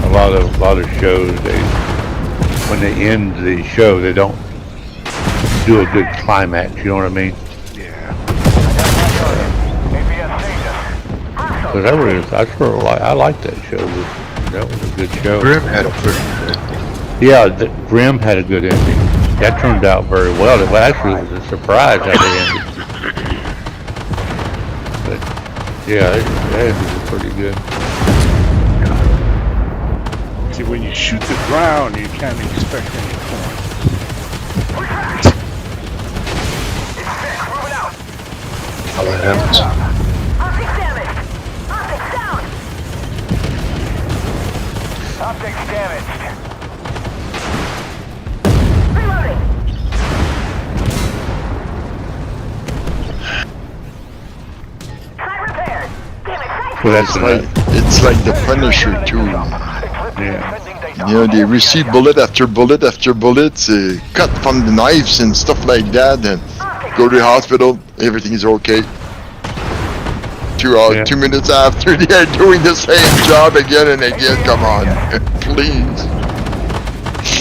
A lot of shows, when they end the show, they don't do a good climax. You know what I mean? Yeah. Because I liked that show. That was a good show. Grimm had a pretty good ending. Yeah, Grimm had a good ending. That turned out very well. It actually was a surprise how they ended. But yeah, that ended pretty good. See, when you shoot the ground, you can't expect any point. How that happens. Optics damaged. Optics down. Optics damaged. Reloading. Site repaired. Damn it, site. Well, It's like the Punisher too. Yeah. You know, they receive bullet after bullet after bullet, cut from the knives and stuff like that, and go to the hospital. everything's okay. Yeah. 2 minutes after, they're doing the same job again and again. Come on, please.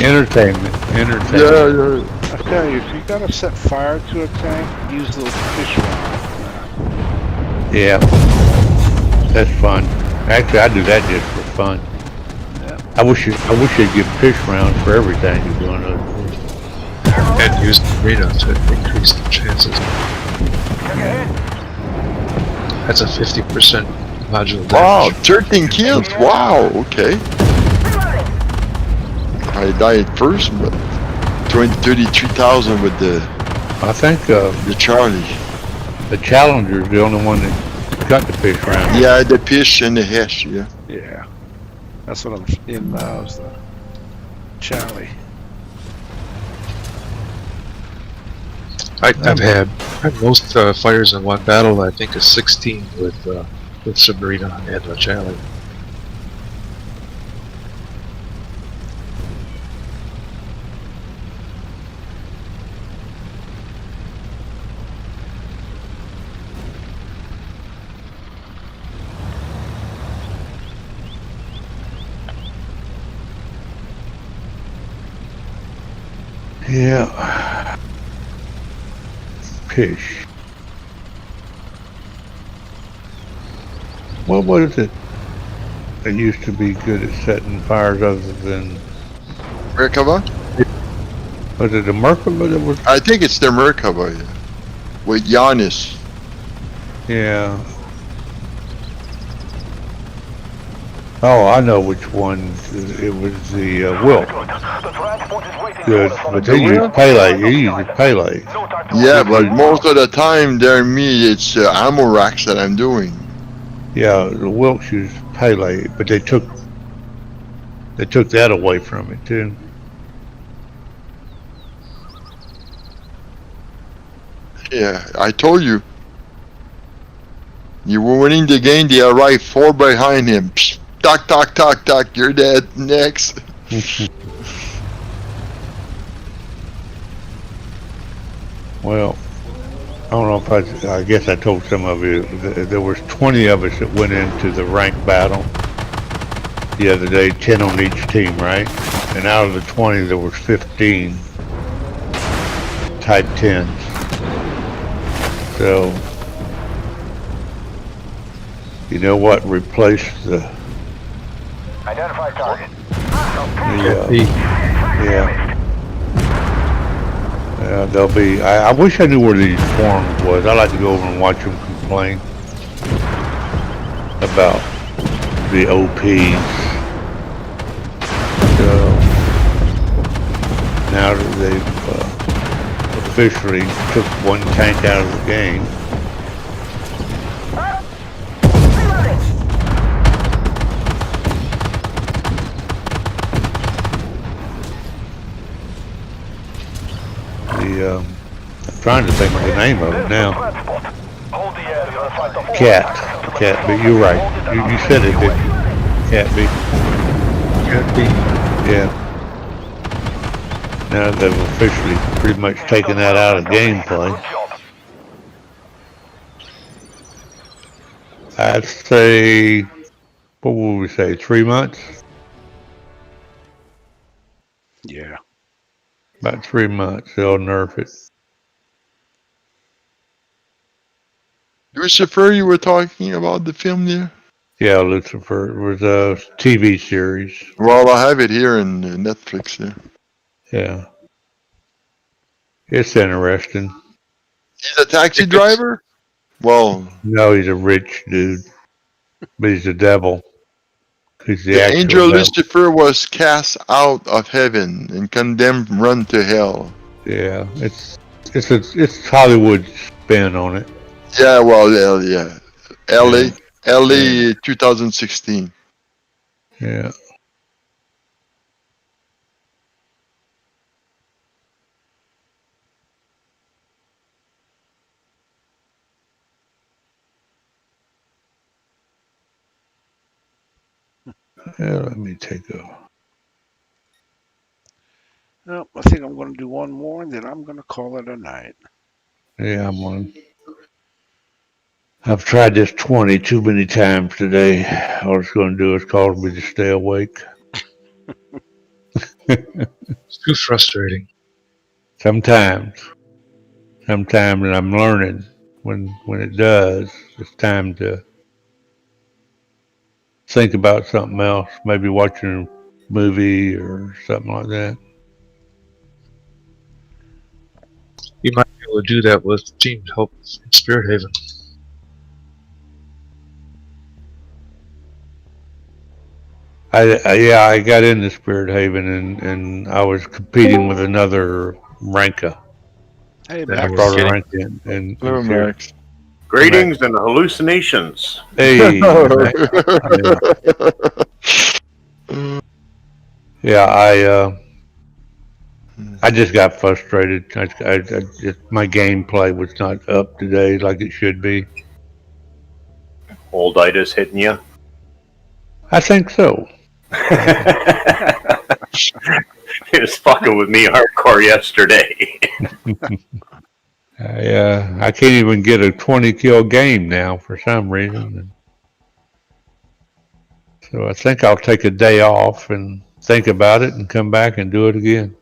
Entertainment. Entertainment. Yeah. I tell you, if you gotta set fire to a tank, use those fish rods. Yeah. That's fun. Actually, I do that just for fun. Yeah. I wish they'd give fish rounds for everything you're doing. And use the radar to increase the chances. That's a 50% module damage. Wow, 13 kills. Wow, okay. I died first, but 33,000 with I think the Charlie. the Challenger's the only one that got the fish round. Yeah, the fish and the hash, yeah. Yeah. That's what I'm in now, is the Charlie. I've had most fires in one battle. I think is 16 with Sabrina and Charlie. Yeah. Fish. What was it that used to be good at setting fires other than, Merkava? was it the Merkava that was? I think it's the Merkava, yeah. With Giannis. Yeah. Oh, I know which one. It was the Wilk. Good, but they use Pele. You use Pele. Yeah, but most of the time, there me, it's ammo racks that I'm doing. Yeah, the Wilks use Pele, but they took that away from it too. Yeah, I told you. You were winning the game, they arrived 4 behind him. Psh, tuck, tuck, tuck, tuck, you're dead. Next. Well, I don't know if I guess I told some of you, there was 20 of us that went into the ranked battle the other day, 10 on each team, right? And out of the 20, there was 15 type 10s. So, you know what replaced the, Identify target. yeah. They'll be, I wish I knew where these forums was. I like to go over and watch them complain about the OPs. So, now that they've officially took one tank out of the game, I'm trying to think of the name of it now. Hold the area and fight the whole Cat, but you're right. You said it, didn't you? Cat B. Yeah. Now they've officially pretty much taken that out of gameplay. I'd say, what would we say, 3 months? Yeah. About 3 months, they'll nerf it. Lucifer, you were talking about the film there? Yeah, Lucifer. It was a TV series. Well, I have it here in Netflix there. Yeah. It's interesting. He's a taxi driver? Well, No, he's a rich dude. But he's the devil. He's the the actual angel devil. Lucifer was cast out of heaven and condemned to run to hell. Yeah, it's Hollywood's spin on it. Yeah, well, yeah. LA, Yeah. LA 2016. Yeah. Yeah, let me take a. Well, I think I'm going to do one more, and then I'm going to call it a night. Yeah, I'm on. I've tried this 20 too many times today. All it's going to do is cause me to stay awake. It's too frustrating. Sometimes, and I'm learning when it does, it's time to think about something else, maybe watching a movie or something like that. You might be able to do that with Team Hope in Spirit Haven. I got into Spirit Haven and I was competing with another Ranka. Hey, Then I Max. brought a Getting- rank in and Hello, here- Max. Greetings and hallucinations. Hey, Max. Yeah, I just got frustrated. I just, my gameplay was not up to date like it should be. Old Ida's hitting you. I think so. He was fucking with me hardcore yesterday. I can't even get a 20 kill game now for some reason. So I think I'll take a day off and think about it and come back and do it again.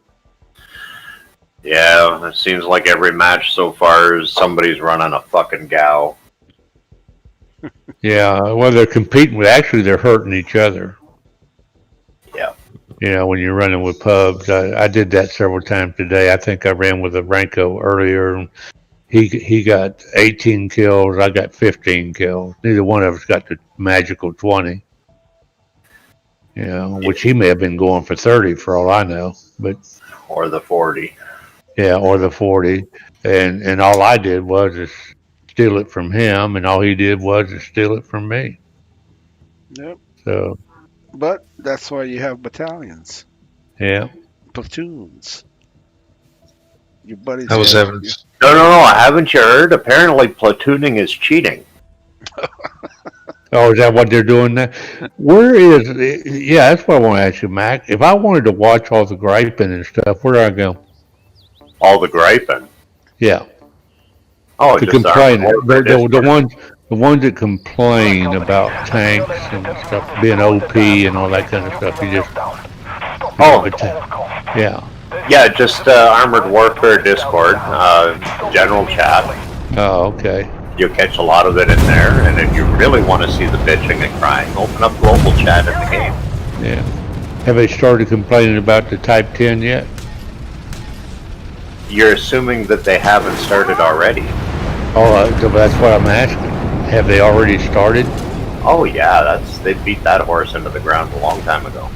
Yeah, it seems like every match so far is somebody's running a fucking gal. Yeah, well, they're competing with, actually, they're hurting each other. Yeah. You know, when you're running with pubs. I did that several times today. I think I ran with a Ranko earlier. And he got 18 kills. I got 15 kills. Neither one of us got the magical 20. You know, which he may have been going for 30 for all I know. But Or the 40. yeah, or the 40. And all I did was just steal it from him, and all he did was just steal it from me. Yep. So, But that's why you have battalions, yeah. platoons. Your buddies. How was have- Evans? No, haven't you heard? Apparently platooning is cheating. Oh, is that what they're doing now? Where is, yeah, that's what I want to ask you, Mac. If I wanted to watch all the griping and stuff, where do I go? All the griping. Yeah, Oh, to just complain. Armored Warfare The Discord. ones that complain about tanks and stuff being OP and all that kind of stuff, you just, Oh, but, yeah. yeah, just Armored Warfare Discord, general chat. Oh, okay. You'll catch a lot of it in there, and if you really want to see the bitching and crying, open up global chat in the game. Yeah. Have they started complaining about the Type 10 yet? You're assuming that they haven't started already. Oh, that's what I'm asking. Have they already started? Oh yeah, they beat that horse into the ground a long time ago.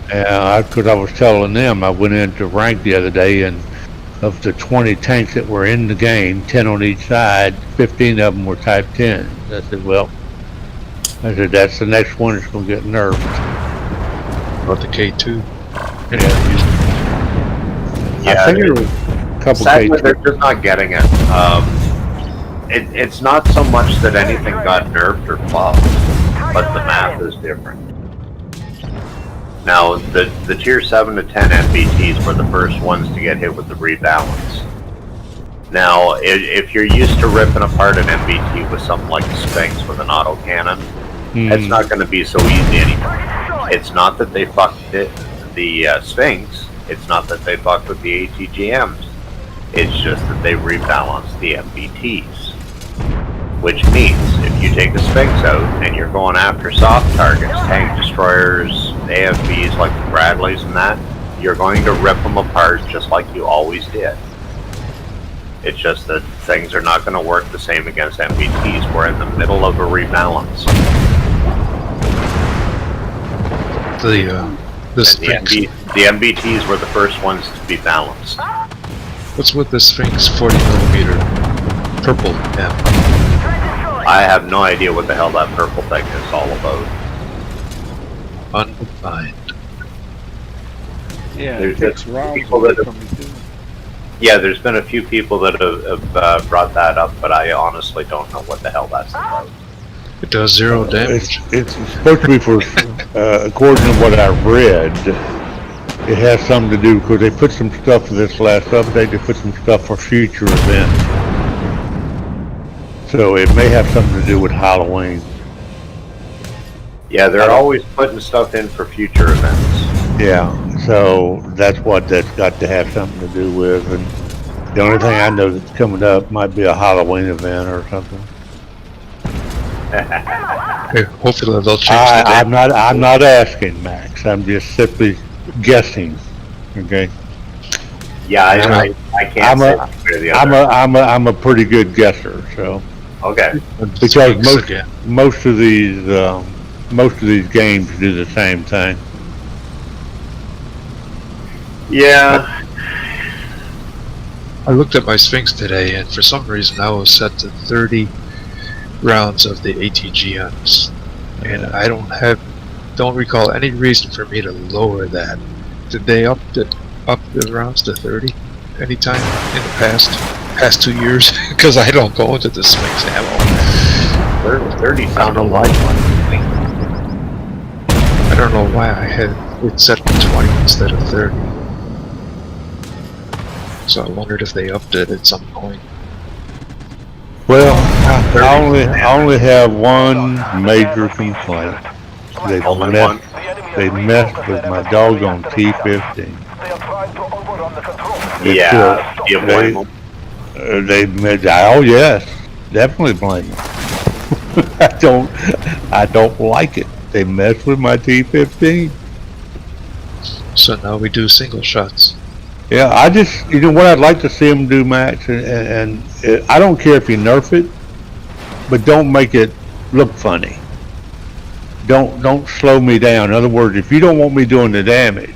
Yeah, because I was telling them, I went into rank the other day, and of the 20 tanks that were in the game, 10 on each side, 15 of them were Type 10. I said, well, that's the next one that's going to get nerfed. About the K2. I think there were a couple Sadly, cases. they're just not getting it. It's not so much that anything got nerfed or buffed, but the math is different. Now, the tier 7 to 10 MBTs were the first ones to get hit with the rebalance. Now, if you're used to ripping apart an MBT with something like the Sphinx with an autocannon, it's not going to be so easy anymore. It's not that they fucked the Sphinx, it's not that they fucked with the ATGMs, it's just that they rebalanced the MBTs. Which means, if you take the Sphinx out and you're going after soft targets, tank destroyers, AFVs like the Bradleys and that, you're going to rip them apart just like you always did. It's just that things are not going to work the same against MBTs. We're in the middle of a rebalance. The Sphinx. The MBTs were the first ones to be balanced. What's with the Sphinx 40mm purple map? I have no idea what the hell that purple thing is all about. Undefined. Yeah, There's it takes just rounds people away that from me too. Yeah, there's been a few people that have brought that up, but I honestly don't know what the hell that's about. It does 0 damage. It's supposed to be for, according to what I read, it has something to do, because they put some stuff for this last update, they put some stuff for future events. So it may have something to do with Halloween. Yeah, they're always putting stuff in for future events. Yeah, so that's what that's got to have something to do with. And the only thing I know that's coming up might be a Halloween event or something. Hey, hopefully they'll change the date. I'm not asking, Max. I'm just simply guessing. Okay. Yeah, I can't I'm say a- one way or the other. I'm a pretty good guesser. So Okay. because Sphinx again. most of these games do the same thing. Yeah. I looked at my Sphinx today, and for some reason I was set to 30 rounds of the ATGMs, and I don't recall any reason for me to lower that. Did they up the rounds to 30 anytime in the past 2 years? Because I don't go into the Sphinx ammo. 30 sounded like one. I don't know why I had it set to 20 instead of 30. So I wondered if they upped it at some point. Well, I only have one major complaint. They Only messed with my doggone T-15. They are trying to overrun the control. Yeah, do you blame them? Oh yes, definitely blame them. I don't like it. They mess with my T-15. So now we do single shots. Yeah, I just, what I'd like to see them do, Max, and I don't care if you nerf it, but don't make it look funny. Don't slow me down. In other words, if you don't want me doing the damage,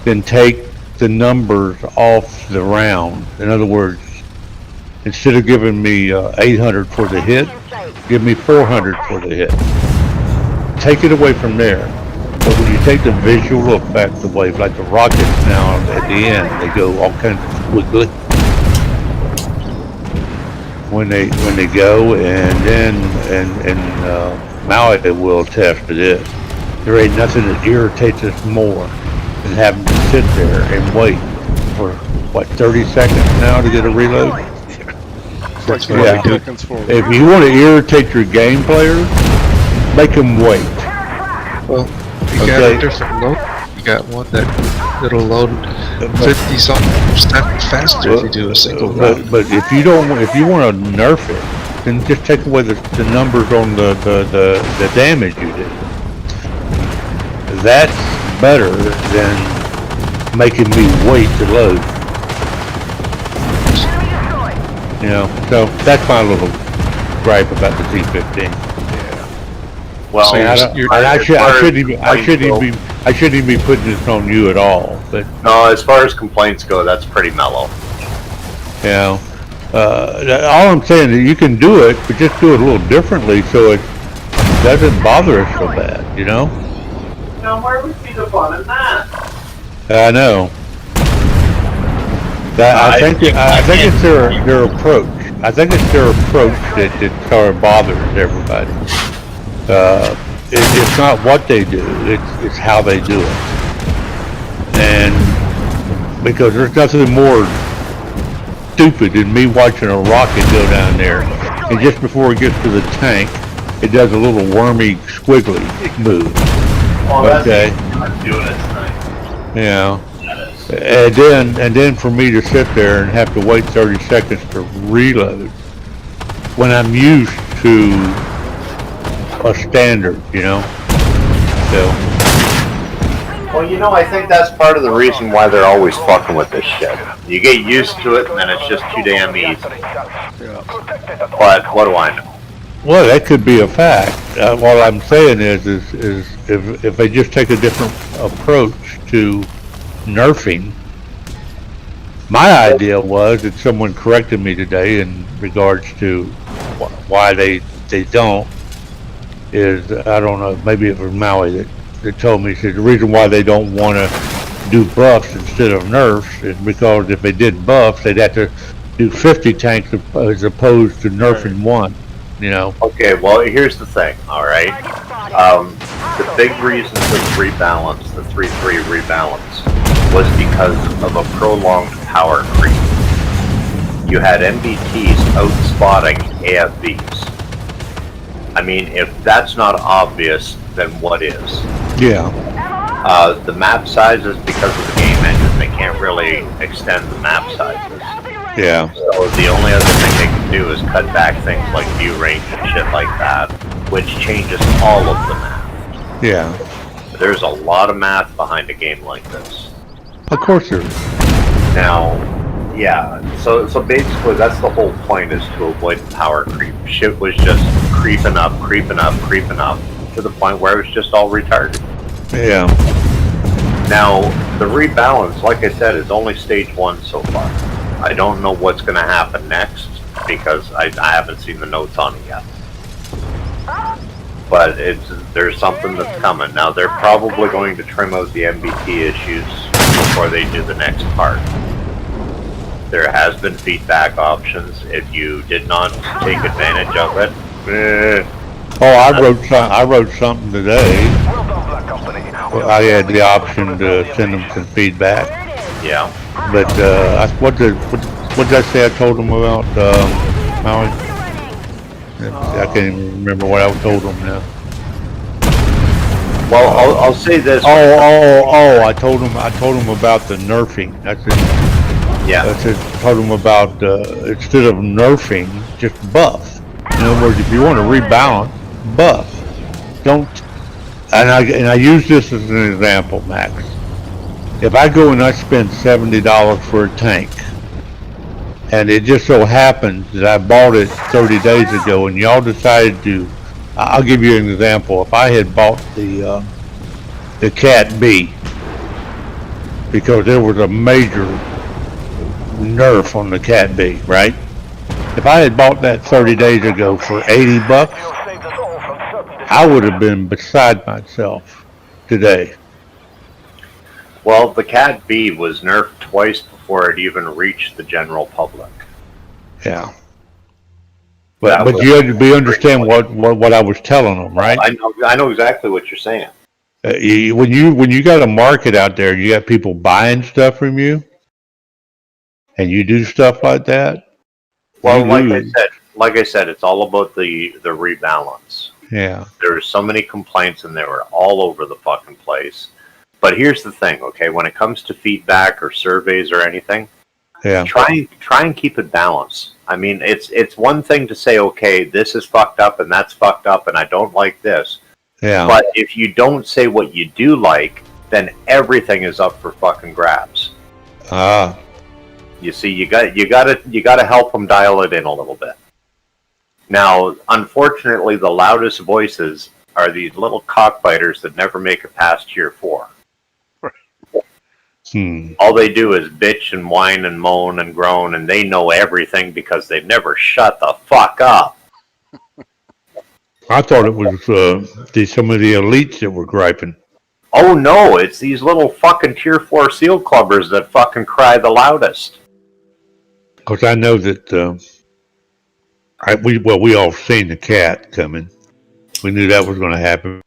then take the numbers off the round. In other words, instead of giving me 800 for the hit, give me 400 for the hit. Take it away from there. But when you take the visual effect away, like the rockets now at the end, they go all kinds of squiggly. When they go, and then Maui will attest to this. There ain't nothing that irritates us more than having to sit there and wait for 30 seconds now to get a reload. Like Yeah. 30 seconds forward. If you want to irritate your game players, make them wait. Well, you got a different load. You got one that'll load 50-something% faster if you do a single round. But if you want to nerf it, then just take away the numbers on the damage you did. That's better than making me wait to load. So that's my little gripe about the T-15. Well, So you're- I shouldn't even be putting this on you at all. But no, as far as complaints go, that's pretty mellow. all I'm saying is you can do it, but just do it a little differently so it doesn't bother us so bad. Now, where would be the fun in that? I know. I think it's their approach. I think it's their approach that sort of bothers everybody. It's not what they do; it's how they do it. And because there's nothing more stupid than me watching a rocket go down there, and just before it gets to the tank, it does a little wormy, squiggly move. Okay. I'm doing it tonight. And then for me to sit there and have to wait 30 seconds to reload when I'm used to a standard, So Well, I think that's part of the reason why they're always fucking with this shit. You get used to it, and then it's just too damn easy. But what do I know? well, that could be a fact. What I'm saying is if they just take a different approach to nerfing. My idea was that someone corrected me today in regards to why they don't. Is I don't know, maybe it was Maui that told me, he said the reason why they don't want to do buffs instead of nerfs is because if they did buffs, they'd have to do 50 tanks as opposed to nerfing one. Okay, well, here's the thing, alright? The big reason for the rebalance, the 3-3 rebalance, was because of a prolonged power creep. you had MBTs outspotting AFVs. I mean, if that's not obvious, then what is? Yeah. The map sizes, because of the game engine, they can't really extend the map sizes. Yeah. So the only other thing they can do is cut back things like view range and shit like that, which changes all of the math. Yeah. There's a lot of math behind a game like this. Of course there is. Now, yeah, so basically that's the whole point, is to avoid power creep. Shit was just creeping up, to the point where it was just all retarded. Yeah. Now, the rebalance, like I said, is only stage 1 so far. I don't know what's going to happen next, because I haven't seen the notes on it yet. But there's something that's coming. Now, they're probably going to trim out the MBT issues before they do the next part. There has been feedback options. If you did not take advantage of it, I wrote something today. Well done, Black Company. I had the option to send them some feedback, yeah. but what did I say? I told them about Maui. I can't even remember what I told them now. Well, I'll say this. I told them about the nerfing. That's it. Yeah. I told them about instead of nerfing, just buff. In other words, if you want to rebalance, buff. Don't. And I use this as an example, Max. If I go and I spend $70 for a tank, and it just so happens that I bought it 30 days ago, and y'all decided to, I'll give you an example. If I had bought the Cat B, because there was a major nerf on the Cat B, right? If I had bought that 30 days ago for $80, I would have been beside myself today. Well, the Cat B was nerfed twice before it even reached the general public. Yeah. But you had to understand what I was telling them, right? I know exactly what you're saying. When you got a market out there, you got people buying stuff from you, and you do stuff like that. Well, like I said, it's all about the rebalance. Yeah. There's so many complaints, and they were all over the fucking place. But here's the thing, okay? When it comes to feedback or surveys or anything, yeah, try and keep it balanced. I mean, it's one thing to say, okay, this is fucked up and that's fucked up, and I don't like this. Yeah. But if you don't say what you do like, then everything is up for fucking grabs. You see, you gotta help them dial it in a little bit. Now, unfortunately, the loudest voices are these little cockfighters that never make it past tier 4. All they do is bitch and whine and moan and groan, and they know everything because they've never shut the fuck up. I thought it was some of the elites that were griping. Oh no, it's these little fucking tier 4 seal clubbers that fucking cry the loudest. Because I know that we all seen the cat coming. We knew that was going to happen.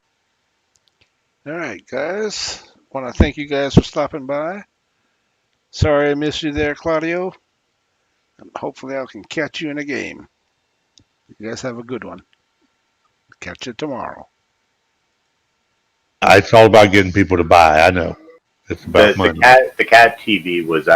All right, guys. Want to thank you guys for stopping by. Sorry I missed you there, Claudio. And hopefully I can catch you in a game. You guys have a good one. Catch you tomorrow. It's all about getting people to buy. I know. It's about money. The cat TV was actually